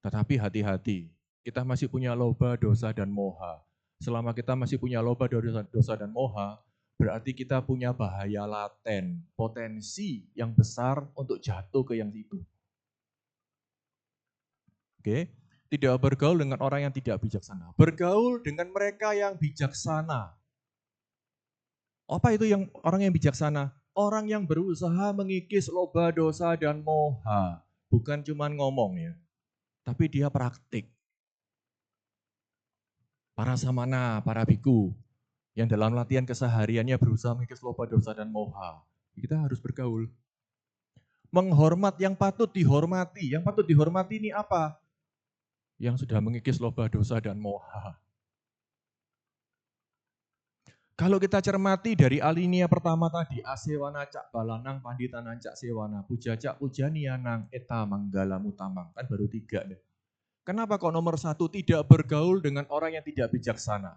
Tetapi hati-hati, kita masih punya loba, dosa, dan moha. Selama kita masih punya loba, dosa, dan moha, berarti kita punya bahaya laten, potensi yang besar untuk jatuh ke yang itu. Oke, tidak bergaul dengan orang yang tidak bijaksana. Bergaul dengan mereka yang bijaksana. Apa itu yang orang yang bijaksana? Orang yang berusaha mengikis loba, dosa, dan moha. Bukan cuma ngomong ya, tapi dia praktik. Para samana, para biku, yang dalam latihan kesehariannya berusaha mengikis loba, dosa, dan moha. Kita harus bergaul. Menghormat yang patut dihormati. Yang patut dihormati ini apa? Yang sudah mengikis loba, dosa, dan moha. Kalau kita cermati dari alinea pertama tadi, asewana cak balanang panditanan cak sewana, puja cak pujanianang eta manggala mutamang. Kan baru 3 deh. Kenapa kok nomor 1 tidak bergaul dengan orang yang tidak bijaksana?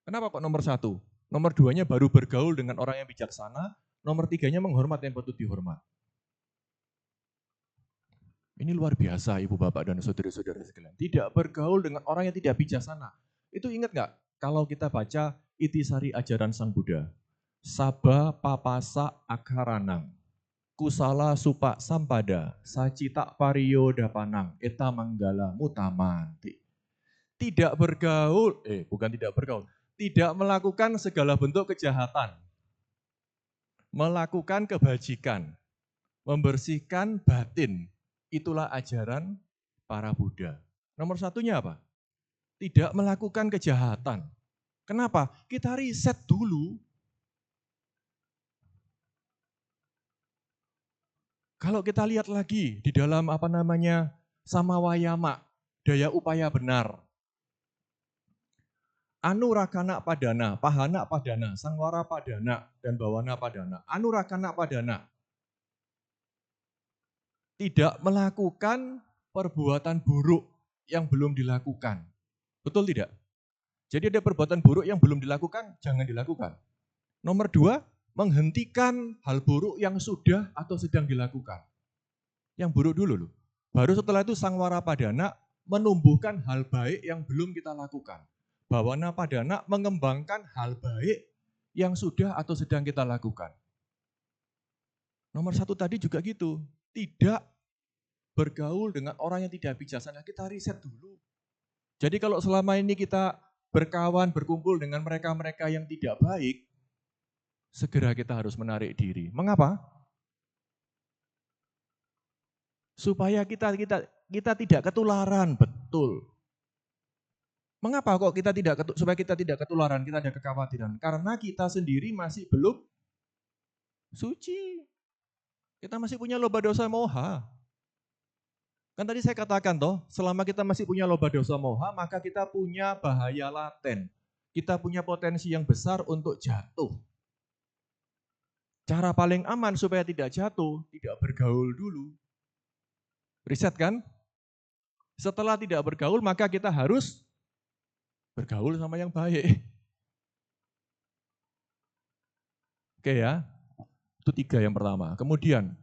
Kenapa kok nomor 1? Nomor 2-nya baru bergaul dengan orang yang bijaksana, nomor 3-nya menghormat yang patut dihormat. Ini luar biasa Ibu Bapak dan saudara-saudara sekalian. Tidak bergaul dengan orang yang tidak bijaksana. Itu ingat nggak? Kalau kita baca Itisari Ajaran Sang Buddha. Saba papasa akaranang. Kusala supa sampada. Sacita pariyo dapanang. Eta manggala mutamanti. Tidak bergaul, bukan tidak bergaul. Tidak melakukan segala bentuk kejahatan. Melakukan kebajikan. Membersihkan batin. Itulah ajaran para Buddha. Nomor 1-nya apa? Tidak melakukan kejahatan. Kenapa? Kita riset dulu. Kalau kita lihat lagi di dalam Samawayama, daya upaya benar. Anurakana padana, pahana padana, sangwara padana, dan bawana padana. Anurakana padana. Tidak melakukan perbuatan buruk yang belum dilakukan. Betul tidak? Jadi ada perbuatan buruk yang belum dilakukan, jangan dilakukan. Nomor 2, menghentikan hal buruk yang sudah atau sedang dilakukan. Yang buruk dulu loh. Baru setelah itu sangwara padana, menumbuhkan hal baik yang belum kita lakukan. Bawana padana, mengembangkan hal baik yang sudah atau sedang kita lakukan. Nomor 1 tadi juga gitu, tidak bergaul dengan orang yang tidak bijaksana, kita riset dulu. Jadi kalau selama ini kita berkawan, berkumpul dengan mereka-mereka yang tidak baik, segera kita harus menarik diri. Mengapa? Supaya kita tidak ketularan, betul. Mengapa kok supaya kita tidak ketularan, kita ada kekhawatiran? Karena kita sendiri masih belum suci. Kita masih punya loba dosa moha. Kan tadi saya katakan toh, selama kita masih punya loba dosa moha, maka kita punya bahaya laten. Kita punya potensi yang besar untuk jatuh. Cara paling aman supaya tidak jatuh, tidak bergaul dulu. Riset kan? Setelah tidak bergaul, maka kita harus bergaul sama yang baik. Oke ya, itu 3 yang pertama. Kemudian,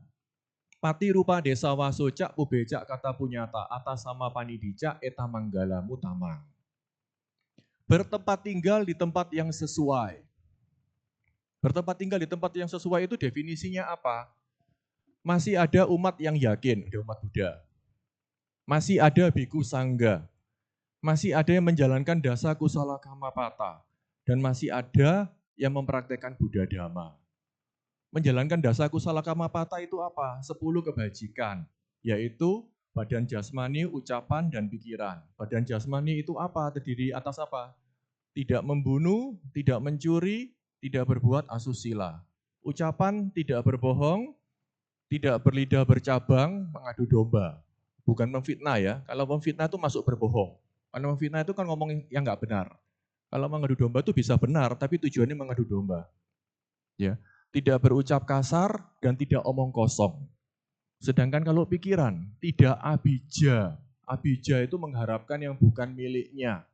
pati rupa desa wasocak pubecak kata punyata atas sama panidicak eta manggala mutamang. Bertempat tinggal di tempat yang sesuai. Bertempat tinggal di tempat yang sesuai itu definisinya apa? Masih ada umat yang yakin, ada umat Buddha. Masih ada biku sangga. Masih ada yang menjalankan dasa kusala kamapata. Dan masih ada yang mempraktekkan Buddha Dhamma. Menjalankan dasa kusala kamapata itu apa? 10 kebajikan, yaitu badan jasmani, ucapan, dan pikiran. Badan jasmani itu apa? Terdiri atas apa? Tidak membunuh, tidak mencuri, tidak berbuat asusila. Ucapan tidak berbohong, tidak berlidah bercabang, mengadu domba. Bukan memfitnah ya, kalau memfitnah itu masuk berbohong. Karena memfitnah itu kan ngomong yang nggak benar. Kalau mengadu domba itu bisa benar, tapi tujuannya mengadu domba. Ya, tidak berucap kasar dan tidak omong kosong. Sedangkan kalau pikiran, tidak abija. Abija itu mengharapkan yang bukan miliknya.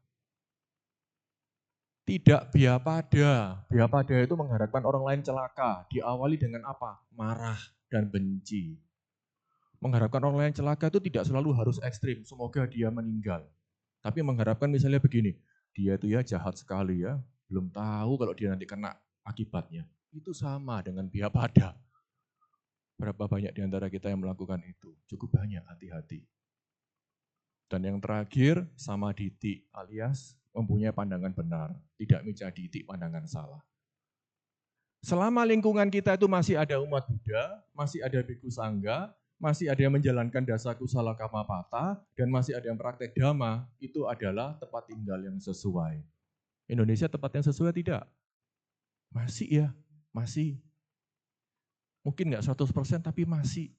Tidak biapada. Biapada itu mengharapkan orang lain celaka. Diawali dengan apa? Marah dan benci. Mengharapkan orang lain celaka itu tidak selalu harus ekstrim. Semoga dia meninggal. Tapi mengharapkan misalnya begini, dia itu ya jahat sekali ya. Belum tahu kalau dia nanti kena akibatnya. Itu sama dengan biapada. Berapa banyak di antara kita yang melakukan itu? Cukup banyak, hati-hati. Dan yang terakhir, samaditi alias mempunyai pandangan benar, tidak micaditi pandangan salah. Selama lingkungan kita itu masih ada umat Buddha, masih ada biku sangga, masih ada yang menjalankan dasa kusala kamapata, dan masih ada yang praktek dhamma, itu adalah tempat tinggal yang sesuai. Indonesia tempat yang sesuai tidak? Masih ya, masih. Mungkin nggak 100% tapi masih.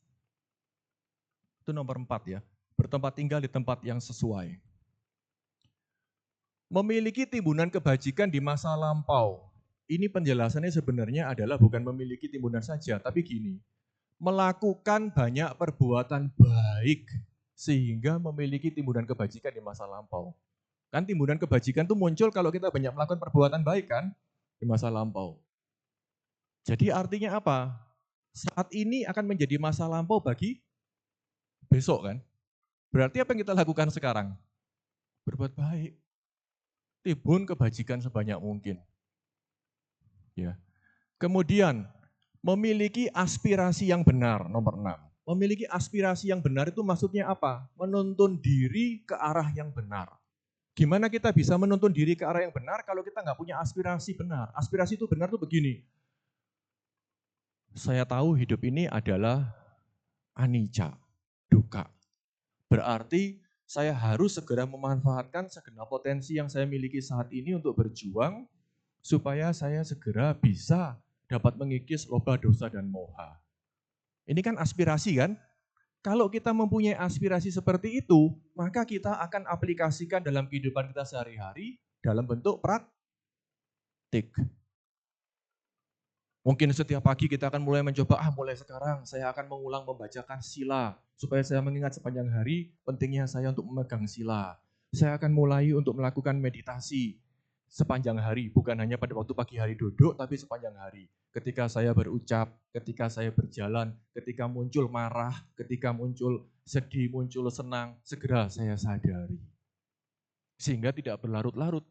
Itu nomor 4 ya, bertempat tinggal di tempat yang sesuai. Memiliki timbunan kebajikan di masa lampau. Ini penjelasannya sebenarnya adalah bukan memiliki timbunan saja, tapi gini. Melakukan banyak perbuatan baik sehingga memiliki timbunan kebajikan di masa lampau. Kan timbunan kebajikan itu muncul kalau kita banyak melakukan perbuatan baik kan di masa lampau. Jadi artinya apa? Saat ini akan menjadi masa lampau bagi besok kan. Berarti apa yang kita lakukan sekarang? Berbuat baik. Timbun kebajikan sebanyak mungkin. Ya. Kemudian memiliki aspirasi yang benar, nomor 6. Memiliki aspirasi yang benar itu maksudnya apa? Menuntun diri ke arah yang benar. Gimana kita bisa menuntun diri ke arah yang benar kalau kita nggak punya aspirasi benar? Aspirasi itu benar tuh begini. Saya tahu hidup ini adalah anicca, duka. Berarti saya harus segera memanfaatkan segenap potensi yang saya miliki saat ini untuk berjuang supaya saya segera bisa dapat mengikis loba dosa dan moha. Ini kan aspirasi kan? Kalau kita mempunyai aspirasi seperti itu, maka kita akan aplikasikan dalam kehidupan kita sehari-hari dalam bentuk praktik. Mungkin setiap pagi kita akan mulai mencoba, mulai sekarang saya akan mengulang membacakan sila. Supaya saya mengingat sepanjang hari, pentingnya saya untuk memegang sila. Saya akan mulai untuk melakukan meditasi sepanjang hari, bukan hanya pada waktu pagi hari duduk, tapi sepanjang hari. Ketika saya berucap, ketika saya berjalan, ketika muncul marah, ketika muncul sedih, muncul senang, segera saya sadari. Sehingga tidak berlarut-larut.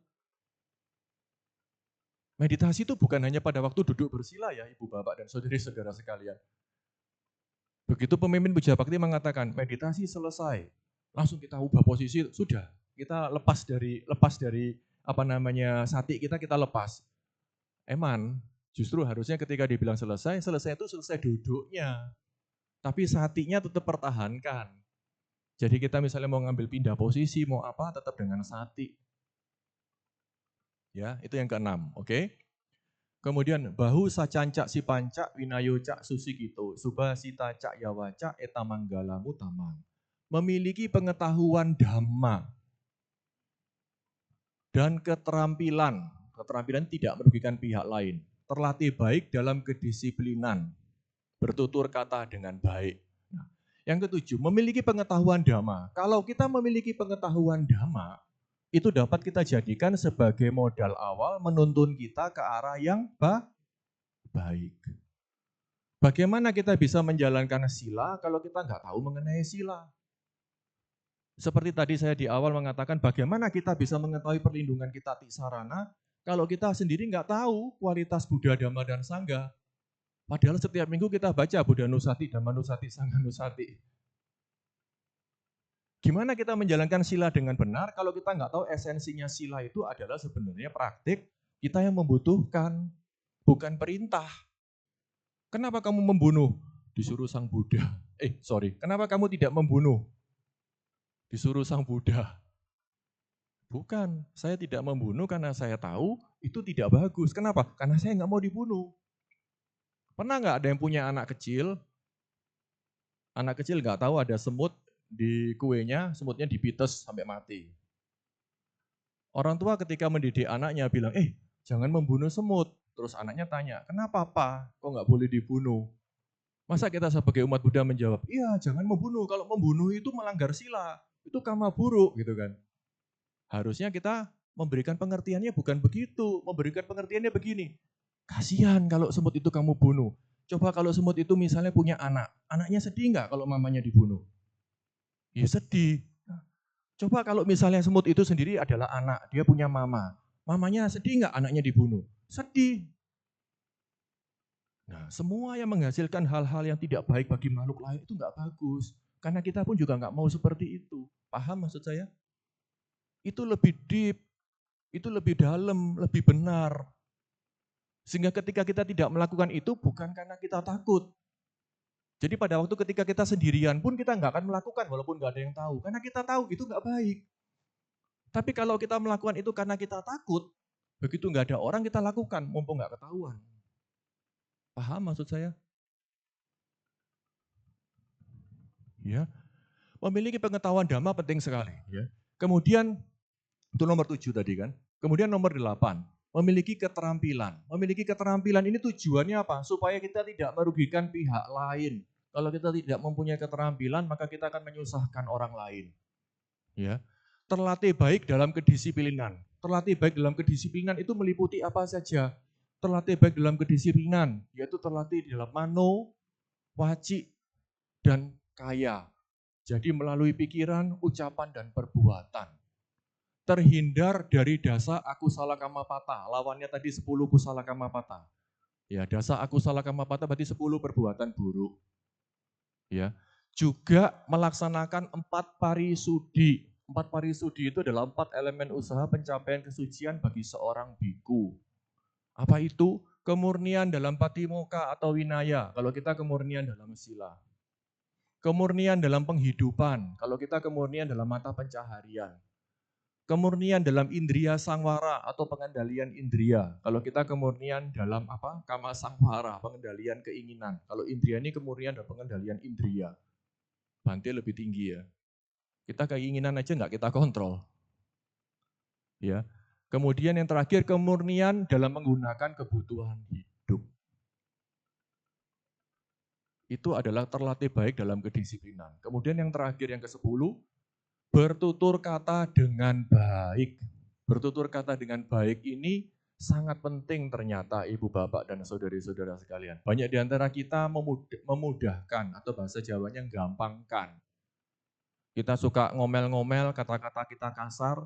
Meditasi itu bukan hanya pada waktu duduk bersila ya Ibu Bapak dan saudari-saudara sekalian. Begitu pemimpin Puja Bakti mengatakan meditasi selesai, langsung kita ubah posisi, sudah kita lepas dari sati kita lepas. Eman, justru harusnya ketika dibilang selesai itu selesai duduknya. Tapi satinya tetap pertahankan. Jadi kita misalnya mau ngambil pindah posisi, mau apa, tetap dengan sati. Ya, itu yang keenam, oke? Kemudian bahu sacancak si pancak winayo cak susikito subhasita cak yawaca etamanggalamu tamang. Memiliki pengetahuan dhamma dan keterampilan tidak merugikan pihak lain. Terlatih baik dalam kedisiplinan, bertutur kata dengan baik. Nah, yang ketujuh, memiliki pengetahuan dhamma. Kalau kita memiliki pengetahuan dhamma, itu dapat kita jadikan sebagai modal awal menuntun kita ke arah yang baik. Bagaimana kita bisa menjalankan sila kalau kita nggak tahu mengenai sila? Seperti tadi saya di awal mengatakan bagaimana kita bisa mengetahui perlindungan kita tisarana kalau kita sendiri nggak tahu kualitas Buddha, Dhamma, dan Sangha. Padahal setiap minggu kita baca Buddha Nusati, Dhamma Nusati, Sangha Nusati. Gimana kita menjalankan sila dengan benar kalau kita nggak tahu esensinya sila itu adalah sebenarnya praktik kita yang membutuhkan, bukan perintah. Kenapa kamu membunuh? Disuruh Sang Buddha. Kenapa kamu tidak membunuh? Disuruh Sang Buddha. Bukan, saya tidak membunuh karena saya tahu itu tidak bagus. Kenapa? Karena saya nggak mau dibunuh. Pernah nggak ada yang punya anak kecil nggak tahu ada semut di kuenya, semutnya dipites sampai mati. Orang tua ketika mendidik anaknya bilang, jangan membunuh semut. Terus anaknya tanya, kenapa Pak? Kok nggak boleh dibunuh? Masa kita sebagai umat Buddha menjawab, iya jangan membunuh. Kalau membunuh itu melanggar sila. Itu karma buruk gitu kan. Harusnya kita memberikan pengertiannya bukan begitu. Memberikan pengertiannya begini. Kasihan kalau semut itu kamu bunuh. Coba kalau semut itu misalnya punya anak. Anaknya sedih nggak kalau mamanya dibunuh? Ya sedih. Coba kalau misalnya semut itu sendiri adalah anak, dia punya mama. Mamanya sedih nggak anaknya dibunuh? Sedih. Nah, semua yang menghasilkan hal-hal yang tidak baik bagi makhluk lain itu nggak bagus. Karena kita pun juga nggak mau seperti itu. Paham maksud saya? Itu lebih deep, itu lebih dalam, lebih benar. Sehingga ketika kita tidak melakukan itu bukan karena kita takut, jadi pada waktu ketika kita sendirian pun kita nggak akan melakukan walaupun nggak ada yang tahu. Karena kita tahu itu nggak baik. Tapi kalau kita melakukan itu karena kita takut, begitu nggak ada orang kita lakukan, mumpung nggak ketahuan. Paham maksud saya? Ya, memiliki pengetahuan dhamma penting sekali. Ya. Kemudian itu nomor 7 tadi kan. Kemudian nomor 8, memiliki keterampilan. Memiliki keterampilan ini tujuannya apa? Supaya kita tidak merugikan pihak lain. Kalau kita tidak mempunyai keterampilan, maka kita akan menyusahkan orang lain. Ya, terlatih baik dalam kedisiplinan. Terlatih baik dalam kedisiplinan itu meliputi apa saja? Terlatih baik dalam kedisiplinan, yaitu terlatih dalam mano, waci, dan kaya. Jadi melalui pikiran, ucapan, dan perbuatan. Terhindar dari dasa akusala kamapata. Lawannya tadi 10 kusala kamapata. Ya, dasa akusala kamapata berarti 10 perbuatan buruk. Ya, juga melaksanakan 4 parisudi. 4 parisudi itu adalah 4 elemen usaha pencapaian kesucian bagi seorang biku. Apa itu? Kemurnian dalam patimokkha atau winaya, kalau kita kemurnian dalam sila. Kemurnian dalam penghidupan, kalau kita kemurnian dalam mata pencaharian. Kemurnian dalam indriya sangwara atau pengendalian indriya. Kalau kita kemurnian dalam apa? Kama sangwara, pengendalian keinginan. Kalau indriya ini kemurnian dan pengendalian indriya. Bantil lebih tinggi ya. Kita keinginan aja nggak kita kontrol. Ya. Kemudian yang terakhir kemurnian dalam menggunakan kebutuhan hidup. Itu adalah terlatih baik dalam kedisiplinan. Kemudian yang terakhir yang ke-10, bertutur kata dengan baik. Bertutur kata dengan baik ini sangat penting ternyata ibu bapak dan saudari-saudara sekalian. Banyak di antara kita memudahkan atau bahasa Jawanya gampangkan. Kita suka ngomel-ngomel, kata-kata kita kasar,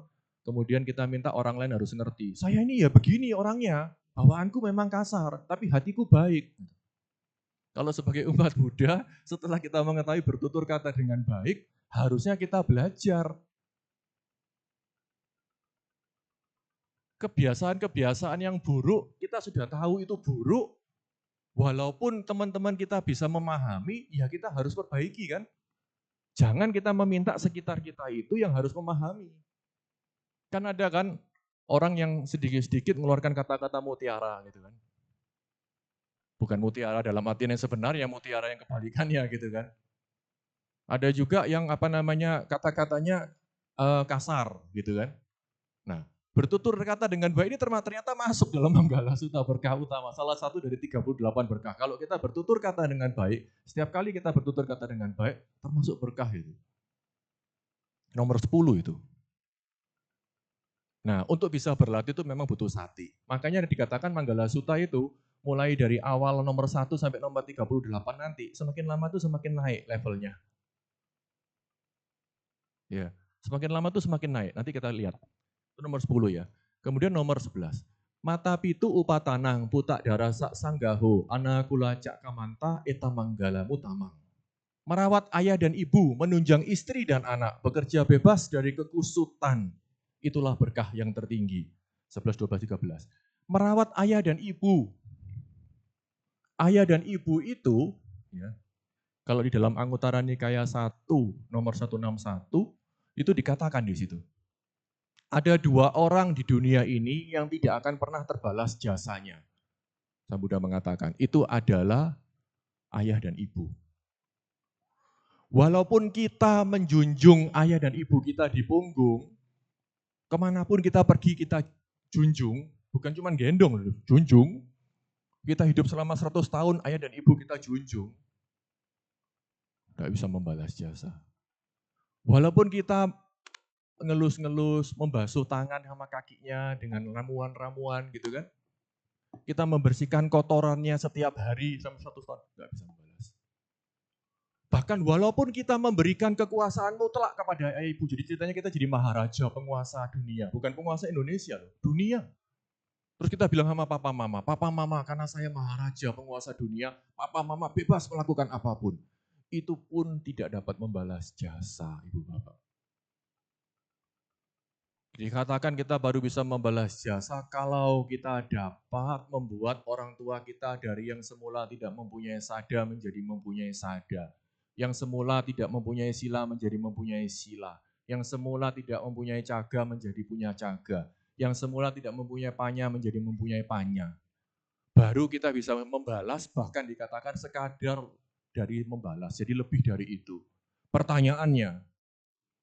kemudian kita minta orang lain harus ngerti. Saya ini ya begini orangnya, bawaanku memang kasar, tapi hatiku baik. Kalau sebagai umat Buddha, setelah kita mengetahui bertutur kata dengan baik, harusnya kita belajar kebiasaan-kebiasaan yang buruk, kita sudah tahu itu buruk, walaupun teman-teman kita bisa memahami, ya kita harus perbaiki kan. Jangan kita meminta sekitar kita itu yang harus memahami. Kan ada kan orang yang sedikit-sedikit mengeluarkan kata-kata mutiara gitu kan. Bukan mutiara dalam artian yang sebenarnya, mutiara yang kebalikannya gitu kan. Ada juga yang kata-katanya kasar gitu kan. Nah, bertutur kata dengan baik ini ternyata masuk dalam Manggala Sutta berkah utama, salah satu dari 38 berkah. Kalau kita bertutur kata dengan baik, setiap kali kita bertutur kata dengan baik, termasuk berkah itu. Nomor 10 itu. Nah, untuk bisa berlatih itu memang butuh sati. Makanya dikatakan Manggala Sutta itu mulai dari awal nomor 1 sampai nomor 38 nanti, semakin lama tuh semakin naik levelnya. Ya, semakin lama tuh semakin naik. Nanti kita lihat. Itu nomor 10 ya. Kemudian nomor 11. Mata pitu upatanang putak darasa sanggaho anakula cak kamanta etamangala mutamang. Merawat ayah dan ibu, menunjang istri dan anak, bekerja bebas dari kekusutan. Itulah berkah yang tertinggi. 11, 12, 13. Merawat ayah dan ibu. Ayah dan ibu itu, ya, kalau di dalam Anguttara Nikaya 1, nomor 161, itu dikatakan di situ. Ada 2 orang di dunia ini yang tidak akan pernah terbalas jasanya. Sang Buddha mengatakan, itu adalah ayah dan ibu. Walaupun kita menjunjung ayah dan ibu kita di punggung, kemanapun kita pergi kita junjung, bukan cuma gendong, junjung. Kita hidup selama 100 tahun, ayah dan ibu kita junjung. Tidak bisa membalas jasa. Walaupun kita ngelus-ngelus, membasuh tangan sama kakinya dengan ramuan-ramuan gitu kan. Kita membersihkan kotorannya setiap hari sama 100 tahun, nggak bisa membalas. Bahkan walaupun kita memberikan kekuasaan mutlak kepada ayah ibu, jadi ceritanya kita jadi maharaja, penguasa dunia, bukan penguasa Indonesia loh, dunia. Terus kita bilang sama papa mama karena saya maharaja, penguasa dunia, papa mama bebas melakukan apapun. Itu pun tidak dapat membalas jasa ibu bapak. Dikatakan kita baru bisa membalas jasa kalau kita dapat membuat orang tua kita dari yang semula tidak mempunyai sada menjadi mempunyai sada. Yang semula tidak mempunyai sila menjadi mempunyai sila. Yang semula tidak mempunyai caga menjadi punya caga. Yang semula tidak mempunyai panya menjadi mempunyai panya. Baru kita bisa membalas, bahkan dikatakan sekadar dari membalas, jadi lebih dari itu. Pertanyaannya,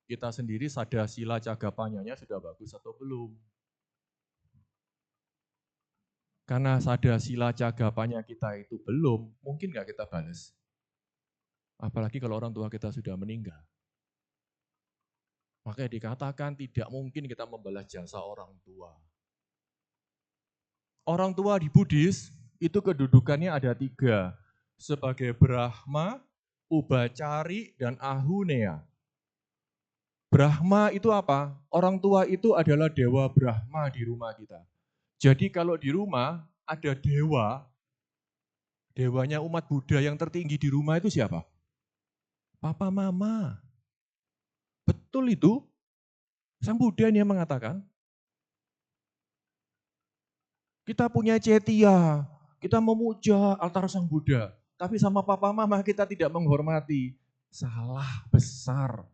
kita sendiri sada sila caga panyanya sudah bagus atau belum? Karena sada sila caga panya kita itu belum, mungkin nggak kita balas. Apalagi kalau orang tua kita sudah meninggal. Makanya dikatakan tidak mungkin kita membalas jasa orang tua. Orang tua di Buddhis itu kedudukannya ada 3. Sebagai Brahma, Ubacari, dan Ahunea. Brahma itu apa? Orang tua itu adalah dewa Brahma di rumah kita. Jadi kalau di rumah ada dewa, dewanya umat Buddha yang tertinggi di rumah itu siapa? Papa mama. Betul itu. Sang Buddha ini yang mengatakan. Kita punya cetia, kita memuja altar Sang Buddha. Tapi sama papa mama kita tidak menghormati. Salah besar.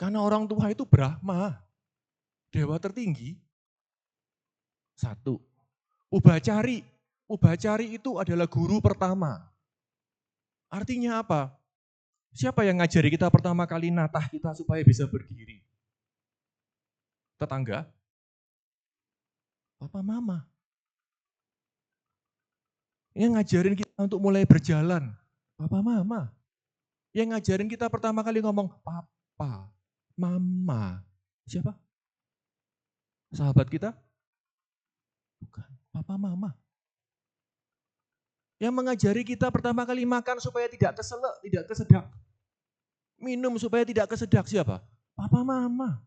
Karena orang tua itu Brahma, dewa tertinggi. 1. Ubacari. Ubacari itu adalah guru pertama. Artinya apa? Siapa yang ngajari kita pertama kali natah kita supaya bisa berdiri? Tetangga? Papa mama. Yang ngajarin kita untuk mulai berjalan? Papa mama. Yang ngajarin kita pertama kali ngomong papa, mama. Siapa? Sahabat kita? Bukan, papa mama. Yang mengajari kita pertama kali makan supaya tidak keselak, tidak kesedak. Minum supaya tidak kesedak siapa? Papa mama.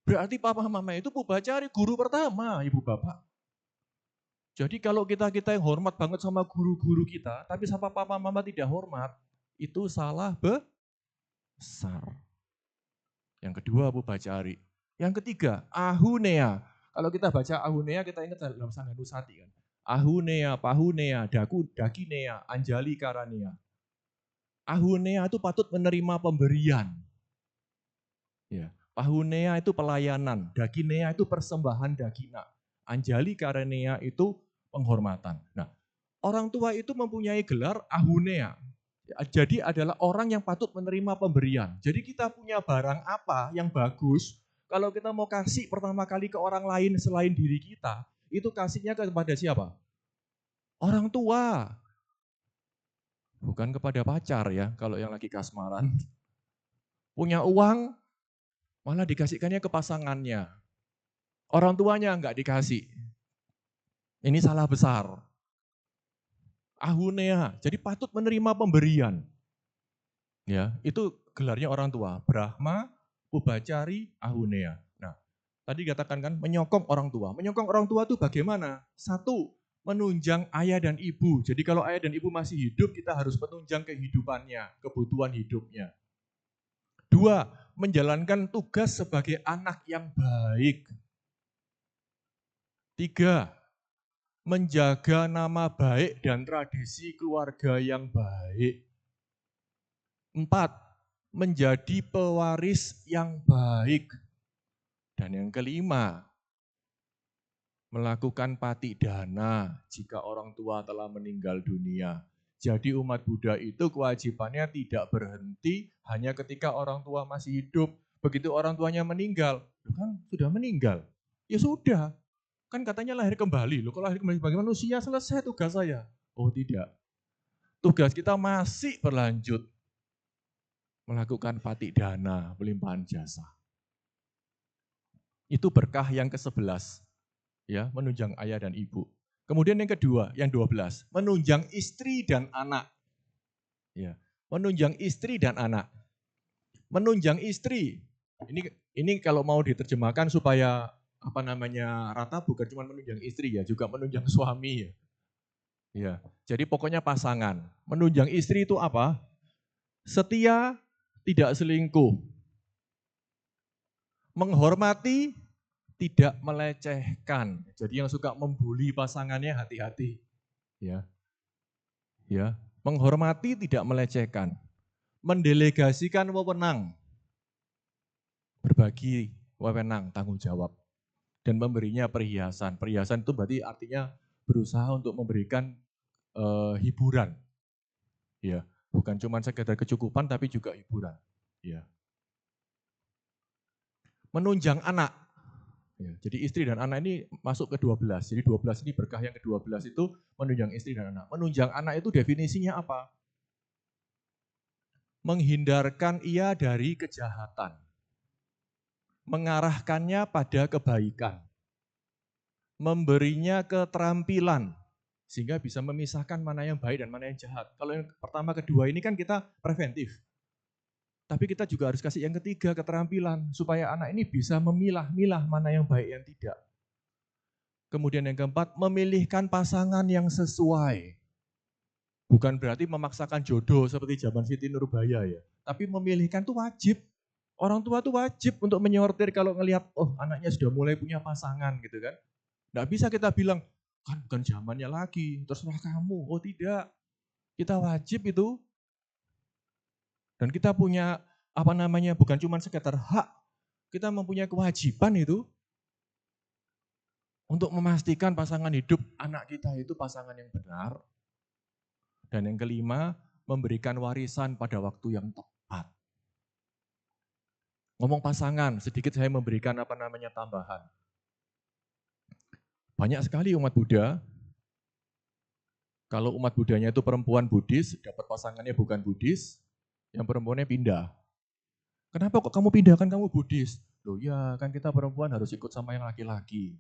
Berarti papa mama itu Pubacari, guru pertama, ibu bapak. Jadi kalau kita yang hormat banget sama guru-guru kita, tapi sama papa mama tidak hormat, itu salah besar. Yang kedua Pubacari. Yang ketiga, Ahunea. Kalau kita baca Ahunea, kita ingat dalam Sangga Nusati kan. Ahunea, Pahunea, Dakinea, Anjali Karanea. Ahunea itu patut menerima pemberian. Ya. Pahunea itu pelayanan, Dakinea itu persembahan dagina. Anjali Karanea itu penghormatan. Nah, orang tua itu mempunyai gelar Ahunea. Jadi adalah orang yang patut menerima pemberian. Jadi kita punya barang apa yang bagus, kalau kita mau kasih pertama kali ke orang lain selain diri kita, itu kasihnya kepada siapa? Orang tua. Bukan kepada pacar ya, kalau yang lagi kasmaran. Punya uang, malah dikasihkannya ke pasangannya. Orang tuanya enggak dikasih. Ini salah besar. Ahunea, jadi patut menerima pemberian. Ya, itu gelarnya orang tua. Brahma, Pubacari, Ahunea. Nah, tadi katakan kan menyokong orang tua. Menyokong orang tua itu bagaimana? Satu, menunjang ayah dan ibu. Jadi kalau ayah dan ibu masih hidup, kita harus menunjang kehidupannya, kebutuhan hidupnya. Dua, menjalankan tugas sebagai anak yang baik. Tiga, menjaga nama baik dan tradisi keluarga yang baik. Empat, menjadi pewaris yang baik. Dan yang kelima, melakukan patidana jika orang tua telah meninggal dunia. Jadi umat Buddha itu kewajibannya tidak berhenti hanya ketika orang tua masih hidup. Begitu orang tuanya meninggal, kan sudah meninggal. Ya sudah, kan katanya lahir kembali. Loh, kalau lahir kembali sebagai manusia selesai tugas saya. Oh tidak, tugas kita masih berlanjut. Melakukan patidana, pelimpahan jasa. Itu berkah yang ke-11. Ya, menunjang ayah dan ibu. Kemudian yang kedua, yang 12, menunjang istri dan anak. Ya, menunjang istri dan anak. Menunjang istri. Ini kalau mau diterjemahkan supaya rata, bukan cuma menunjang istri ya, juga menunjang suami ya. Ya, jadi pokoknya pasangan. Menunjang istri itu apa? Setia, tidak selingkuh. Menghormati, tidak melecehkan. Jadi yang suka membuli pasangannya hati-hati. Ya. Ya, menghormati, tidak melecehkan. Mendelegasikan wewenang. Berbagi wewenang, tanggung jawab. Dan memberinya perhiasan. Perhiasan itu berarti artinya berusaha untuk memberikan hiburan. Ya, bukan cuma sekedar kecukupan tapi juga hiburan. Ya. Menunjang anak. Ya, jadi istri dan anak ini masuk ke 12. Jadi 12 ini berkah yang ke-12 itu menunjang istri dan anak. Menunjang anak itu definisinya apa? Menghindarkan ia dari kejahatan. Mengarahkannya pada kebaikan. Memberinya keterampilan. Sehingga bisa memisahkan mana yang baik dan mana yang jahat. Kalau yang pertama, kedua ini kan kita preventif. Tapi kita juga harus kasih yang ketiga, keterampilan. Supaya anak ini bisa memilah-milah mana yang baik yang tidak. Kemudian yang keempat, memilihkan pasangan yang sesuai. Bukan berarti memaksakan jodoh seperti zaman Siti Nurbaya ya. Tapi memilihkan itu wajib. Orang tua itu wajib untuk menyortir kalau ngelihat, oh anaknya sudah mulai punya pasangan gitu kan. Nggak bisa kita bilang, kan bukan zamannya lagi, terserah kamu. Oh tidak, kita wajib itu. Dan kita punya bukan cuma sekedar hak, kita mempunyai kewajiban itu untuk memastikan pasangan hidup anak kita itu pasangan yang benar. Dan yang kelima, memberikan warisan pada waktu yang tepat. Ngomong pasangan, sedikit saya memberikan tambahan. Banyak sekali umat Buddha, kalau umat Buddhanya itu perempuan Buddhis, dapat pasangannya bukan Buddhis, yang perempuannya pindah. Kenapa kok kamu pindah, kan kamu Buddhis? Loh ya, kan kita perempuan harus ikut sama yang laki-laki.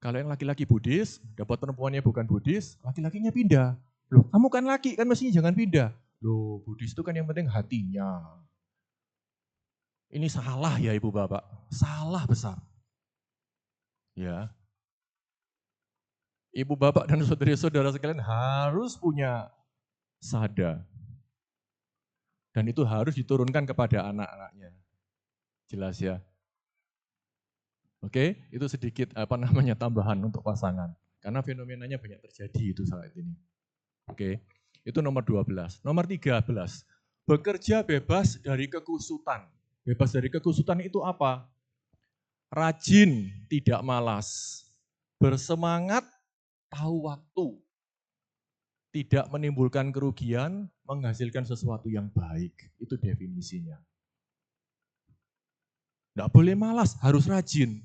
Kalau yang laki-laki Buddhis, dapat perempuannya bukan Buddhis, laki-lakinya pindah. Loh, kamu kan laki, kan mestinya jangan pindah. Loh, Buddhis itu kan yang penting hatinya. Ini salah ya Ibu Bapak, salah besar. Ya. Ibu Bapak dan saudara-saudara sekalian harus punya sada. Dan itu harus diturunkan kepada anak-anaknya. Jelas ya? Oke, itu sedikit tambahan untuk pasangan. Karena fenomenanya banyak terjadi itu saat ini. Oke, itu nomor 12. Nomor 13, bekerja bebas dari kekusutan. Bebas dari kekusutan itu apa? Rajin, tidak malas. Bersemangat, tahu waktu. Tidak menimbulkan kerugian, menghasilkan sesuatu yang baik. Itu definisinya. Tidak boleh malas, harus rajin.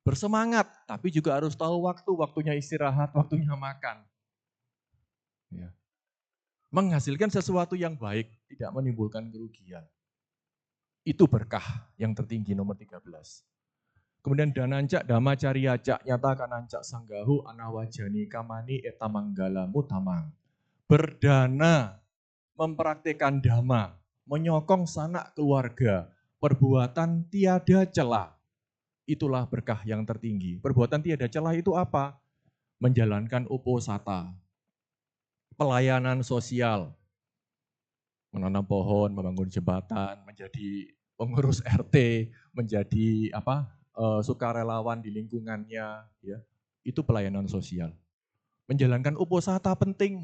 Bersemangat, tapi juga harus tahu waktu, waktunya istirahat, waktunya makan. Ya. Menghasilkan sesuatu yang baik, tidak menimbulkan kerugian. Itu berkah yang tertinggi nomor 13. Kemudian danancak dhamma cariyacak nyata kanancak sanggahu anawajani kamani etamanggala mutamang. Berdana, mempraktikkan dhamma, menyokong sanak keluarga, perbuatan tiada celah. Itulah berkah yang tertinggi. Perbuatan tiada celah itu apa? Menjalankan uposata, pelayanan sosial, menanam pohon, membangun jembatan, menjadi pengurus RT, menjadi sukarelawan di lingkungannya, ya. Itu pelayanan sosial. Menjalankan uposata penting,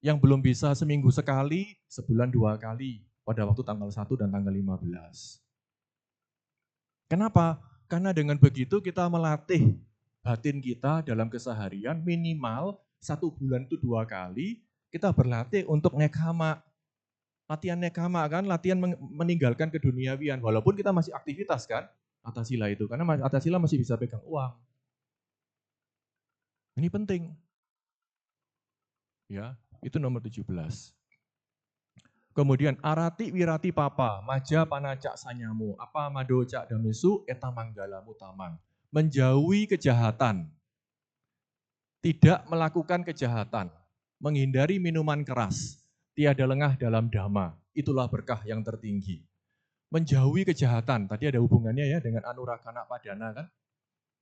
yang belum bisa seminggu sekali, sebulan 2 kali, pada waktu tanggal 1 dan tanggal 15. Kenapa? Karena dengan begitu kita melatih batin kita dalam keseharian minimal 1 bulan itu 2 kali, kita berlatih untuk nekama. Latihan nekama kan, latihan meninggalkan keduniawian, walaupun kita masih aktivitas kan, atasila itu, karena atasila masih bisa pegang uang. Ini penting. Ya, itu nomor 17. Kemudian arati wirati papa, maja panacak sanyamu, apa mado cak damisu etamanggala mutamang. Menjauhi kejahatan, tidak melakukan kejahatan, menghindari minuman keras, tiada lengah dalam dhamma, itulah berkah yang tertinggi. Menjauhi kejahatan, tadi ada hubungannya ya dengan anurakana padana kan.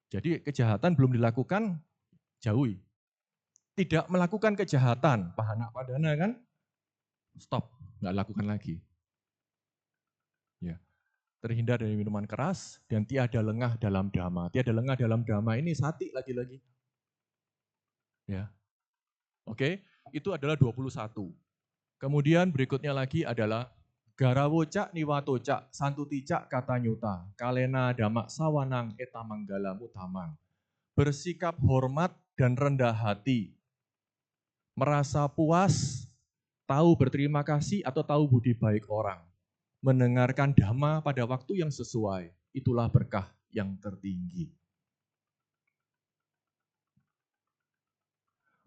Jadi kejahatan belum dilakukan, jauhi. Tidak melakukan kejahatan, pahana padana kan, stop, nggak lakukan lagi. Ya. Terhindar dari minuman keras dan tiada lengah dalam dhamma. Tiada lengah dalam dhamma ini sati lagi-lagi. Ya. Oke, itu adalah 21. Kemudian berikutnya lagi adalah garawo cak niwato cak santuti cak kata nyuta kalena damak sawanang etamanggala mutamang. Bersikap hormat dan rendah hati. Merasa puas, tahu berterima kasih atau tahu budi baik orang. Mendengarkan dhamma pada waktu yang sesuai, itulah berkah yang tertinggi.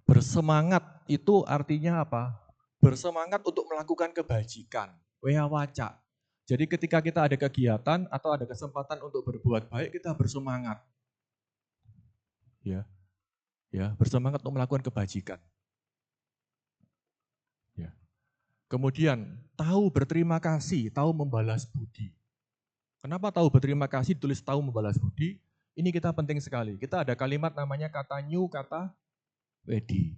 Bersemangat itu artinya apa? Bersemangat untuk melakukan kebajikan, weawaca. Jadi ketika kita ada kegiatan atau ada kesempatan untuk berbuat baik, kita bersemangat. Ya, bersemangat untuk melakukan kebajikan. Ya. Kemudian tahu berterima kasih, tahu membalas budi. Kenapa tahu berterima kasih tulis tahu membalas budi? Ini kita penting sekali. Kita ada kalimat namanya kata nyu, kata wedi.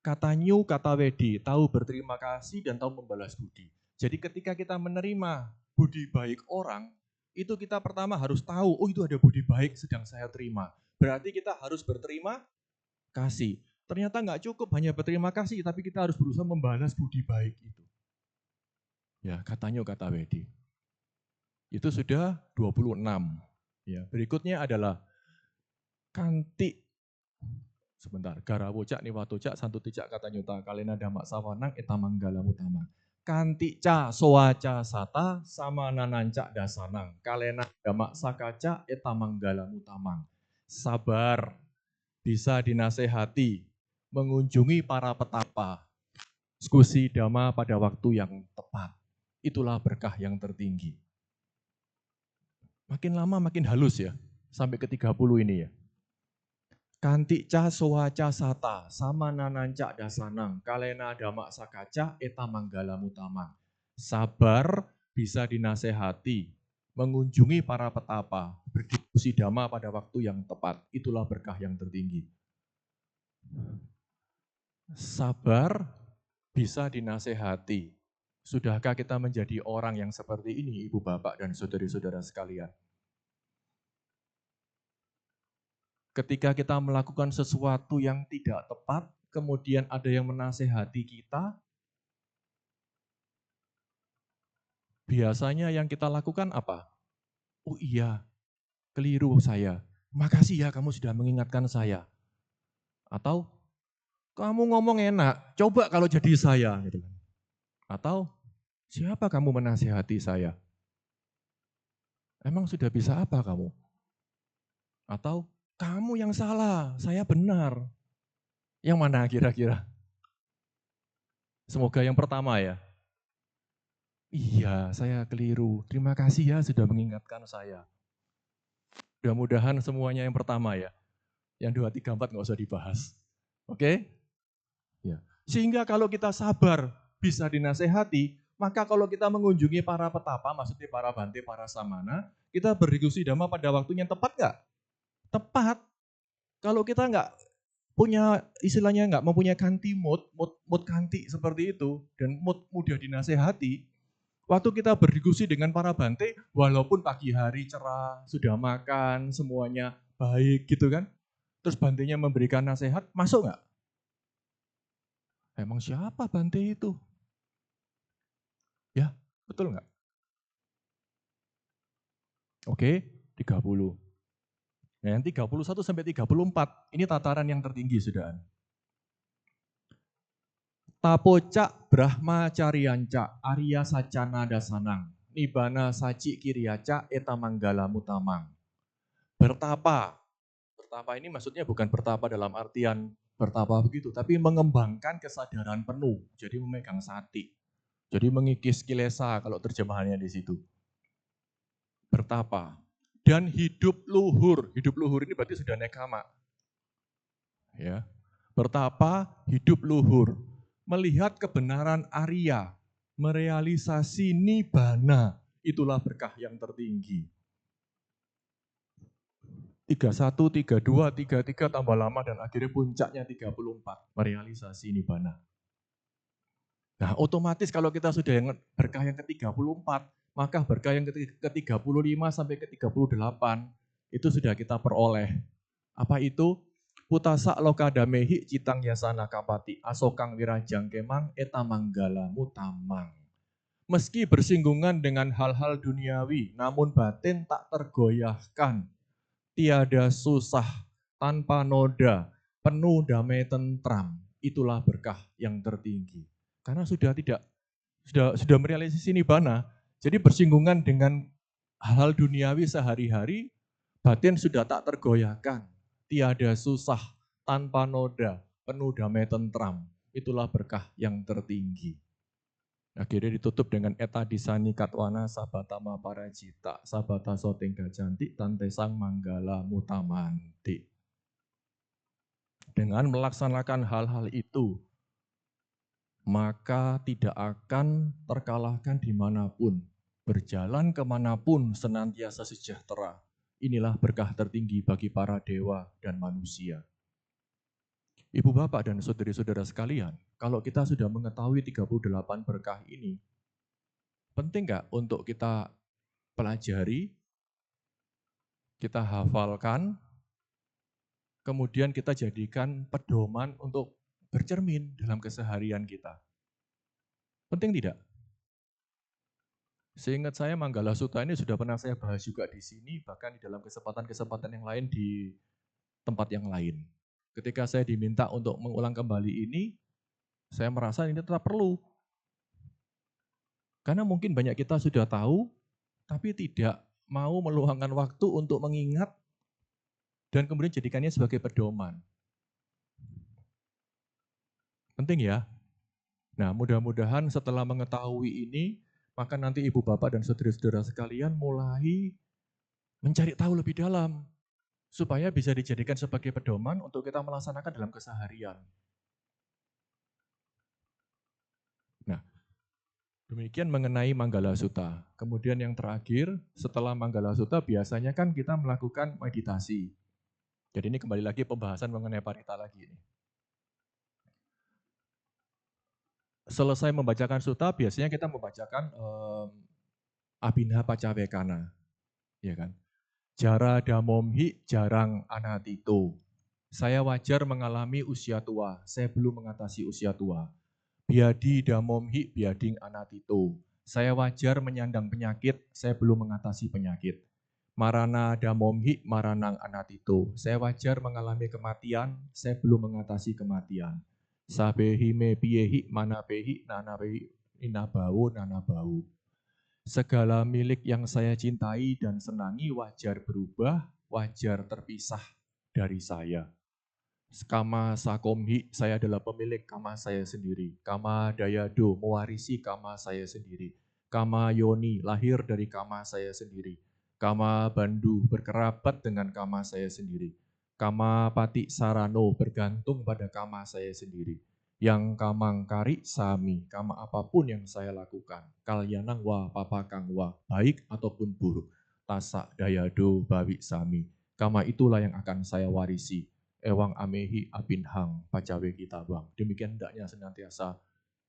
Kata nyu, kata wedi, tahu berterima kasih dan tahu membalas budi. Jadi ketika kita menerima budi baik orang, itu kita pertama harus tahu, oh itu ada budi baik sedang saya terima. Berarti kita harus berterima kasih. Ternyata nggak cukup hanya berterima kasih, tapi kita harus berusaha membalas budi baik itu. Ya, katanya kata wedi. Itu sudah 26. Ya, berikutnya adalah kanti Sebentar, garawo cak niwato cak santu cak kata nyuta kalena damak sawanang etamanggalam utama. Kanti ca soaca sata sama nanancak dasanang kalena damak sakaca etamanggalam utamang. Sabar, bisa dinasehati, mengunjungi para petapa, diskusi dhamma pada waktu yang tepat. Itulah berkah yang tertinggi. Makin lama makin halus ya, sampai ke 30 ini ya. Kanti ca soaca sata, sama nanancak dasanang, kalena damak sakaca, etamanggalam utamang. Sabar, bisa dinasehati, mengunjungi para petapa, berdiskusi dhamma pada waktu yang tepat. Itulah berkah yang tertinggi. Sabar, bisa dinasehati. Sudahkah kita menjadi orang yang seperti ini, ibu bapak dan saudari-saudara sekalian? Ketika kita melakukan sesuatu yang tidak tepat, kemudian ada yang menasehati kita, biasanya yang kita lakukan apa? Oh iya, keliru saya. Makasih ya kamu sudah mengingatkan saya. Atau kamu ngomong enak, coba kalau jadi saya. Gitu. Atau siapa kamu menasehati saya? Emang sudah bisa apa kamu? Atau kamu yang salah, saya benar. Yang mana kira-kira? Semoga yang pertama ya. Iya, saya keliru. Terima kasih ya sudah mengingatkan saya. Mudah-mudahan semuanya yang pertama ya. Yang 2, 3, 4 nggak usah dibahas. Oke? Ya. Sehingga kalau kita sabar, bisa dinasehati, maka kalau kita mengunjungi para petapa, maksudnya para bante, para samana, kita berdiskusi dhamma pada waktunya tepat nggak? Tepat. Kalau kita nggak punya istilahnya nggak mempunyai kanti mood kanti seperti itu, dan mood mudah dinasehati, waktu kita berdiskusi dengan para bante, walaupun pagi hari cerah, sudah makan, semuanya baik gitu kan, terus bantenya memberikan nasihat, masuk nggak? Emang siapa bante itu? Ya, betul nggak? Oke, 30. Nah, yang 31 sampai 34, ini tataran yang tertinggi, saudara. Tapocak Brahma Carianca Arya Sacana Dasanang Nibana Saci Kiriaca Etamanggala Mutamang. Bertapa. Bertapa ini maksudnya bukan bertapa dalam artian bertapa begitu, tapi mengembangkan kesadaran penuh. Jadi memegang sati. Jadi mengikis kilesa kalau terjemahannya di situ. Bertapa. Dan hidup luhur. Hidup luhur ini berarti sudah nekama. Ya. Bertapa, hidup luhur. Melihat kebenaran Arya, merealisasi Nibbana, itulah berkah yang tertinggi. 31, 32, 33 tambah lama dan akhirnya puncaknya 34, merealisasi Nibbana. Nah otomatis kalau kita sudah yang berkah yang ke-34, maka berkah yang ke-35 sampai ke-38 itu sudah kita peroleh. Apa itu? Putasa loka damehi citang yasana kapati asokang wirajang kemang etamanggala mutamang. Meski bersinggungan dengan hal-hal duniawi, namun batin tak tergoyahkan. Tiada susah, tanpa noda, penuh damai tentram. Itulah berkah yang tertinggi. Karena sudah merealisasi nibbana, jadi bersinggungan dengan hal-hal duniawi sehari-hari, batin sudah tak tergoyahkan. Tiada susah, tanpa noda, penuh damai tentram. Itulah berkah yang tertinggi. Akhirnya ditutup dengan eta disani katwana sabatama parajita, sabata sotingga cantik, tantesang manggala mutamanti. Dengan melaksanakan hal-hal itu, maka tidak akan terkalahkan dimanapun. Berjalan kemanapun senantiasa sejahtera. Inilah berkah tertinggi bagi para dewa dan manusia. Ibu bapak dan saudari-saudara sekalian, kalau kita sudah mengetahui 38 berkah ini, penting nggak untuk kita pelajari, kita hafalkan, kemudian kita jadikan pedoman untuk bercermin dalam keseharian kita. Penting tidak? Seingat saya Manggala Sutta ini sudah pernah saya bahas juga di sini, bahkan di dalam kesempatan-kesempatan yang lain di tempat yang lain. Ketika saya diminta untuk mengulang kembali ini, saya merasa ini tetap perlu. Karena mungkin banyak kita sudah tahu, tapi tidak mau meluangkan waktu untuk mengingat dan kemudian jadikannya sebagai pedoman. Penting ya. Nah, mudah-mudahan setelah mengetahui ini, maka nanti ibu bapak dan saudara-saudara sekalian mulai mencari tahu lebih dalam, supaya bisa dijadikan sebagai pedoman untuk kita melaksanakan dalam keseharian. Nah, demikian mengenai Manggala Sutta. Kemudian yang terakhir, setelah Manggala Sutta biasanya kan kita melakukan meditasi. Jadi ini kembali lagi pembahasan mengenai parita lagi ini. Selesai membacakan sutta, biasanya kita membacakan Abhinha Pacawekana, ya kan? Jara damomhi jarang anatito. Saya wajar mengalami usia tua, saya belum mengatasi usia tua. Biadi damomhi biading anatito. Saya wajar menyandang penyakit, saya belum mengatasi penyakit. Marana damomhi maranang anatito. Saya wajar mengalami kematian, saya belum mengatasi kematian. Sabehi me piyehi manabehi nanabehi inabau nanabau. Segala milik yang saya cintai dan senangi wajar berubah, wajar terpisah dari saya. Kama sakomhi, saya adalah pemilik kama saya sendiri. Kama dayado, mewarisi kama saya sendiri. Kama yoni, lahir dari kama saya sendiri. Kama bandu, berkerabat dengan kama saya sendiri. Kama pati sarano, bergantung pada kama saya sendiri. Yang kamang kari sami, kama apapun yang saya lakukan. Kalyanang wa papakang wa, baik ataupun buruk. Tasak dayado bawi sami. Kama itulah yang akan saya warisi. Ewang amehi abinhang pacawe kita bang. Demikian hendaknya senantiasa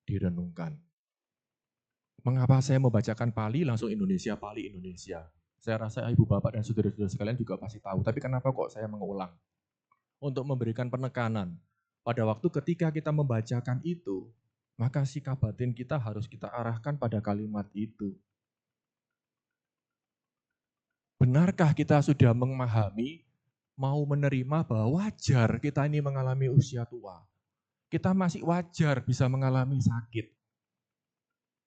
direnungkan. Mengapa saya membacakan Pali langsung Indonesia, Pali Indonesia? Saya rasa ibu bapak dan saudara-saudara sekalian juga pasti tahu. Tapi kenapa kok saya mengulang? Untuk memberikan penekanan. Pada waktu ketika kita membacakan itu, maka sikap batin kita harus kita arahkan pada kalimat itu. Benarkah kita sudah memahami, mau menerima bahwa wajar kita ini mengalami usia tua? Kita masih wajar bisa mengalami sakit.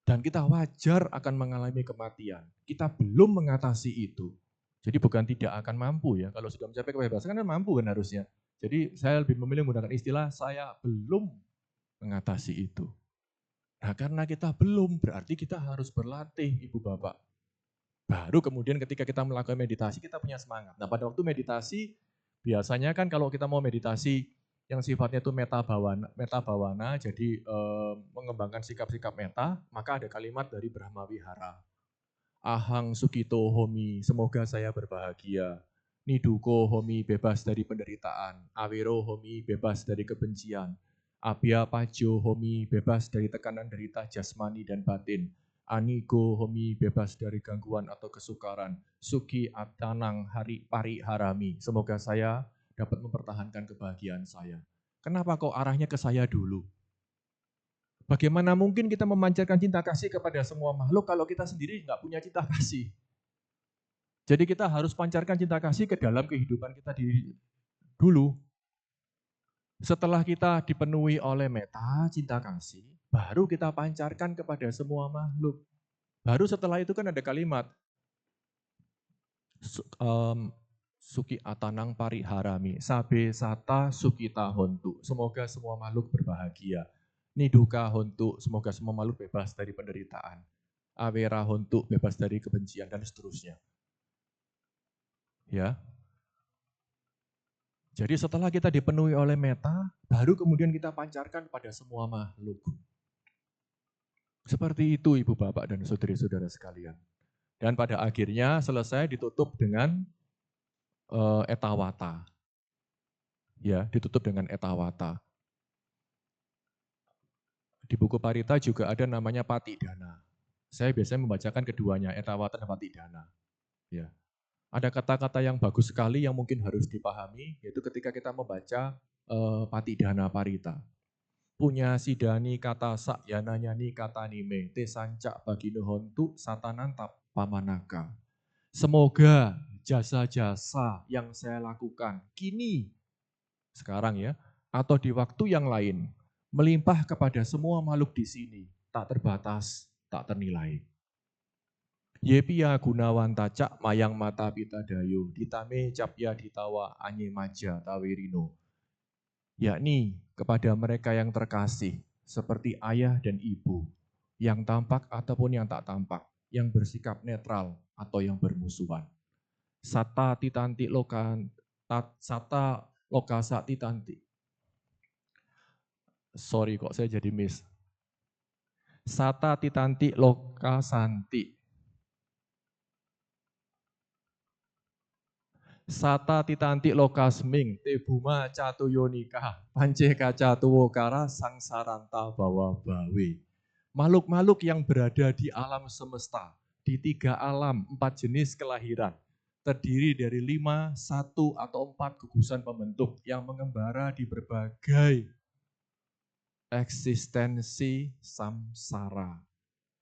Dan kita wajar akan mengalami kematian. Kita belum mengatasi itu. Jadi bukan tidak akan mampu ya. Kalau sudah mencapai kebebasan kan mampu kan harusnya. Jadi saya lebih memilih menggunakan istilah saya belum mengatasi itu. Nah karena kita belum berarti kita harus berlatih Ibu Bapak. Baru kemudian ketika kita melakukan meditasi kita punya semangat. Nah pada waktu meditasi biasanya kan kalau kita mau meditasi yang sifatnya itu meta bawana jadi mengembangkan sikap-sikap meta, maka ada kalimat dari Brahma Wihara. Ahang sukito homi, semoga saya berbahagia. Niduko homi bebas dari penderitaan. Awero homi bebas dari kebencian. Abya pajo homi bebas dari tekanan derita jasmani dan batin. Anigo homi bebas dari gangguan atau kesukaran. Suki atanang hari pari harami. Semoga saya dapat mempertahankan kebahagiaan saya. Kenapa kok arahnya ke saya dulu? Bagaimana mungkin kita memancarkan cinta kasih kepada semua makhluk kalau kita sendiri nggak punya cinta kasih? Jadi kita harus pancarkan cinta kasih ke dalam kehidupan kita dulu. Setelah kita dipenuhi oleh meta, cinta kasih, baru kita pancarkan kepada semua makhluk. Baru setelah itu kan ada kalimat, Suki atanang pariharami, sabe sata sukita hontu. Semoga semua makhluk berbahagia. Niduka hontu, semoga semua makhluk bebas dari penderitaan. Awera hontu, bebas dari kebencian, dan seterusnya. Ya. Jadi setelah kita dipenuhi oleh meta, baru kemudian kita pancarkan pada semua makhluk. Seperti itu Ibu Bapak dan saudari-saudara sekalian. Dan pada akhirnya selesai ditutup dengan etawata. Ya, ditutup dengan etawata. Di buku Parita juga ada namanya Patidana. Saya biasanya membacakan keduanya, etawata dan Patidana. Ya. Ada kata-kata yang bagus sekali yang mungkin harus dipahami, yaitu ketika kita membaca Patidana Parita. Punya sidani kata sak yananyani kata nime te sancak bagino hontu satanan pamanaka. Semoga jasa-jasa yang saya lakukan kini sekarang ya, atau di waktu yang lain, melimpah kepada semua makhluk di sini, tak terbatas, tak ternilai. Yepia gunawan tacak mayang mata pita dayu, ditame capya ditawa anye maja tawirino. Yakni kepada mereka yang terkasih, seperti ayah dan ibu, yang tampak ataupun yang tak tampak, yang bersikap netral atau yang bermusuhan. Sata titanti lokan, sata lokasa titanti. Sorry kok saya jadi miss. Sata titanti lokasanti. Sata titanti lokasming tebuma catuyonika pance kaca tuwokara sangsaranta bawa bawe. Makhluk-makhluk yang berada di alam semesta, di 3 alam, 4 jenis kelahiran, terdiri dari 5, 1 atau 4 gugusan pembentuk yang mengembara di berbagai eksistensi samsara.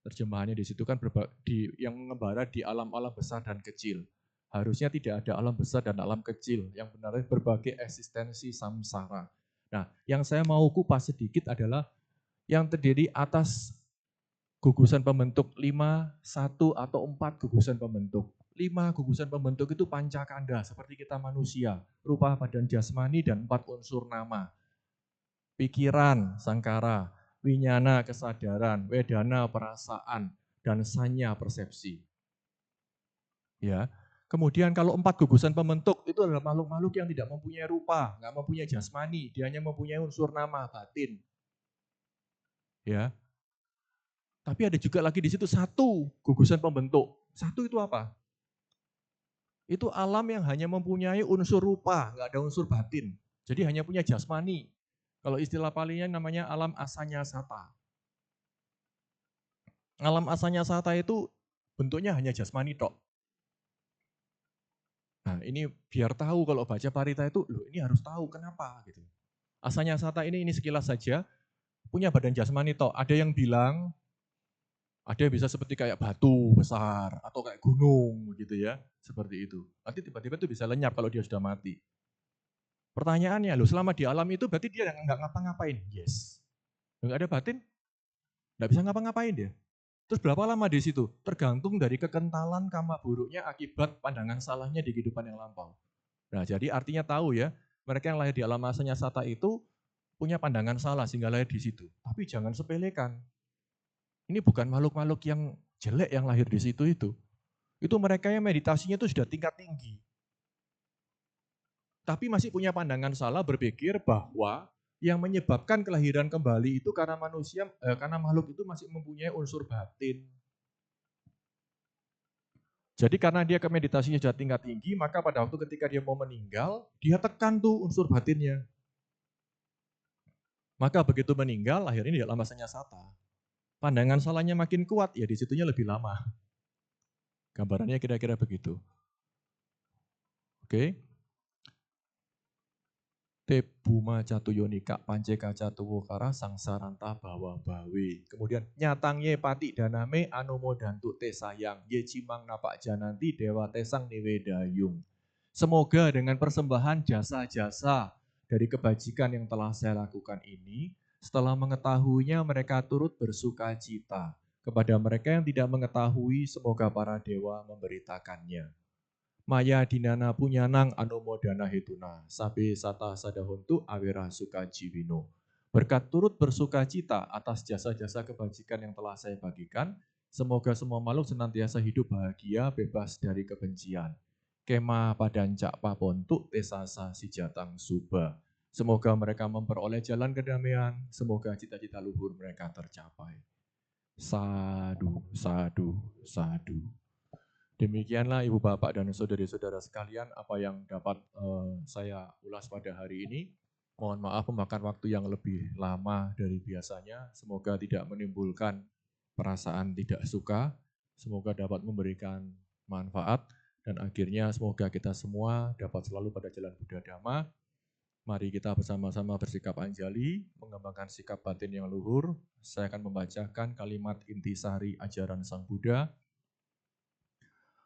Terjemahannya di situ kan yang mengembara di alam-alam besar dan kecil. Harusnya tidak ada alam besar dan alam kecil, yang benarnya berbagai eksistensi samsara. Nah, yang saya mau kupas sedikit adalah yang terdiri atas gugusan pembentuk 5, 1 atau 4 gugusan pembentuk. 5 gugusan pembentuk itu pancakanda, seperti kita manusia, rupa badan jasmani dan 4 unsur nama. Pikiran, sangkara, winyana, kesadaran, wedana, perasaan, dan sanya, persepsi. Ya. Kemudian kalau 4 gugusan pembentuk itu adalah makhluk-makhluk yang tidak mempunyai rupa, nggak mempunyai jasmani, dia hanya mempunyai unsur nama, batin. Ya. Tapi ada juga lagi di situ 1 gugusan pembentuk. 1 itu apa? Itu alam yang hanya mempunyai unsur rupa, nggak ada unsur batin. Jadi hanya punya jasmani. Kalau istilah palingnya namanya alam asanya sata. Alam asanya sata itu bentuknya hanya jasmani tok. Nah, ini biar tahu kalau baca parita itu, loh ini harus tahu kenapa gitu. Asanya sata ini sekilas saja punya badan jasmani tok. Ada yang bilang ada yang bisa seperti kayak batu besar atau kayak gunung gitu ya, seperti itu. Nanti tiba-tiba itu bisa lenyap kalau dia sudah mati. Pertanyaannya, loh selama di alam itu berarti dia nggak ngapa-ngapain? Yes. Nggak ada batin, nggak bisa ngapa-ngapain dia. Terus berapa lama di situ? Tergantung dari kekentalan kama buruknya akibat pandangan salahnya di kehidupan yang lampau. Nah, jadi artinya tahu ya, mereka yang lahir di alam asanya sata itu punya pandangan salah sehingga lahir di situ. Tapi jangan sepelekan. Ini bukan makhluk-makhluk yang jelek yang lahir di situ itu. Itu mereka yang meditasinya itu sudah tingkat tinggi. Tapi masih punya pandangan salah berpikir bahwa yang menyebabkan kelahiran kembali itu karena karena makhluk itu masih mempunyai unsur batin. Jadi karena dia ke meditasinya sudah tingkat tinggi, maka pada waktu ketika dia mau meninggal, dia tekan tuh unsur batinnya. Maka begitu meninggal, akhirnya di alam asanya sata. Pandangan salahnya makin kuat, ya di situnya lebih lama. Gambarannya kira-kira begitu. Oke. Tebuma catuyonika panceka catuwo kara sangsaranta bawa bawe. Kemudian nyatangye pati daname anomo dantu te sayang ye cimang napak jananti dewa tesang niwe dayung. Semoga dengan persembahan jasa-jasa dari kebajikan yang telah saya lakukan ini, setelah mengetahuinya mereka turut bersuka cita. Kepada mereka yang tidak mengetahui, semoga para dewa memberitakannya. Maya dinana punyanang anumodana hetuna, sabe sata sadahuntu awira suka jiwino. Berkat turut bersuka cita atas jasa-jasa kebajikan yang telah saya bagikan, semoga semua makhluk senantiasa hidup bahagia, bebas dari kebencian. Kema padancak papontuk tesasa sijatang suba. Semoga mereka memperoleh jalan kedamaian, semoga cita-cita luhur mereka tercapai. Sadu, sadu, sadu. Demikianlah Ibu Bapak dan saudari-saudara sekalian apa yang dapat saya ulas pada hari ini. Mohon maaf memakan waktu yang lebih lama dari biasanya. Semoga tidak menimbulkan perasaan tidak suka. Semoga dapat memberikan manfaat. Dan akhirnya semoga kita semua dapat selalu pada jalan Buddha Dhamma. Mari kita bersama-sama bersikap anjali, mengembangkan sikap batin yang luhur. Saya akan membacakan kalimat intisari ajaran Sang Buddha.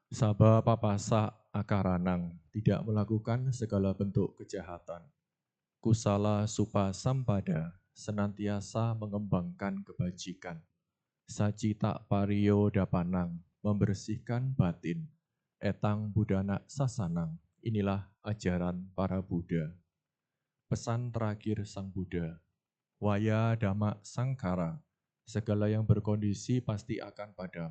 Saba papasa akaranang, tidak melakukan segala bentuk kejahatan. Kusala Supa Sampada, senantiasa mengembangkan kebajikan. Sacita Pariyo Dapanang, membersihkan batin. Etang Budana Sasanang, inilah ajaran para Buddha. Pesan terakhir Sang Buddha, Waya Dhamma Sangkara, segala yang berkondisi pasti akan padam.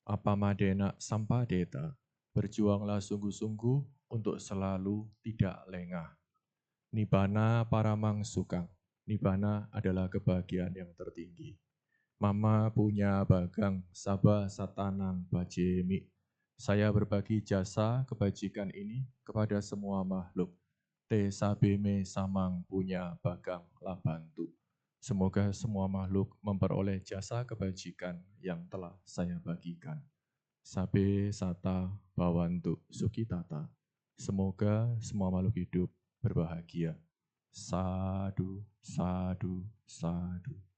Apamadena Sampadeta, berjuanglah sungguh-sungguh untuk selalu tidak lengah. Nibbana Paramang Sukang, Nibbana adalah kebahagiaan yang tertinggi. Mama punya bagang, Sabha Satanang Bajemi. Saya berbagi jasa kebajikan ini kepada semua makhluk. Te Sabeme Samang punya bagang labantu. Semoga semua makhluk memperoleh jasa kebajikan yang telah saya bagikan. Sabe Sata Bawantu Sukitata. Semoga semua makhluk hidup berbahagia. Sadu, sadu, sadu.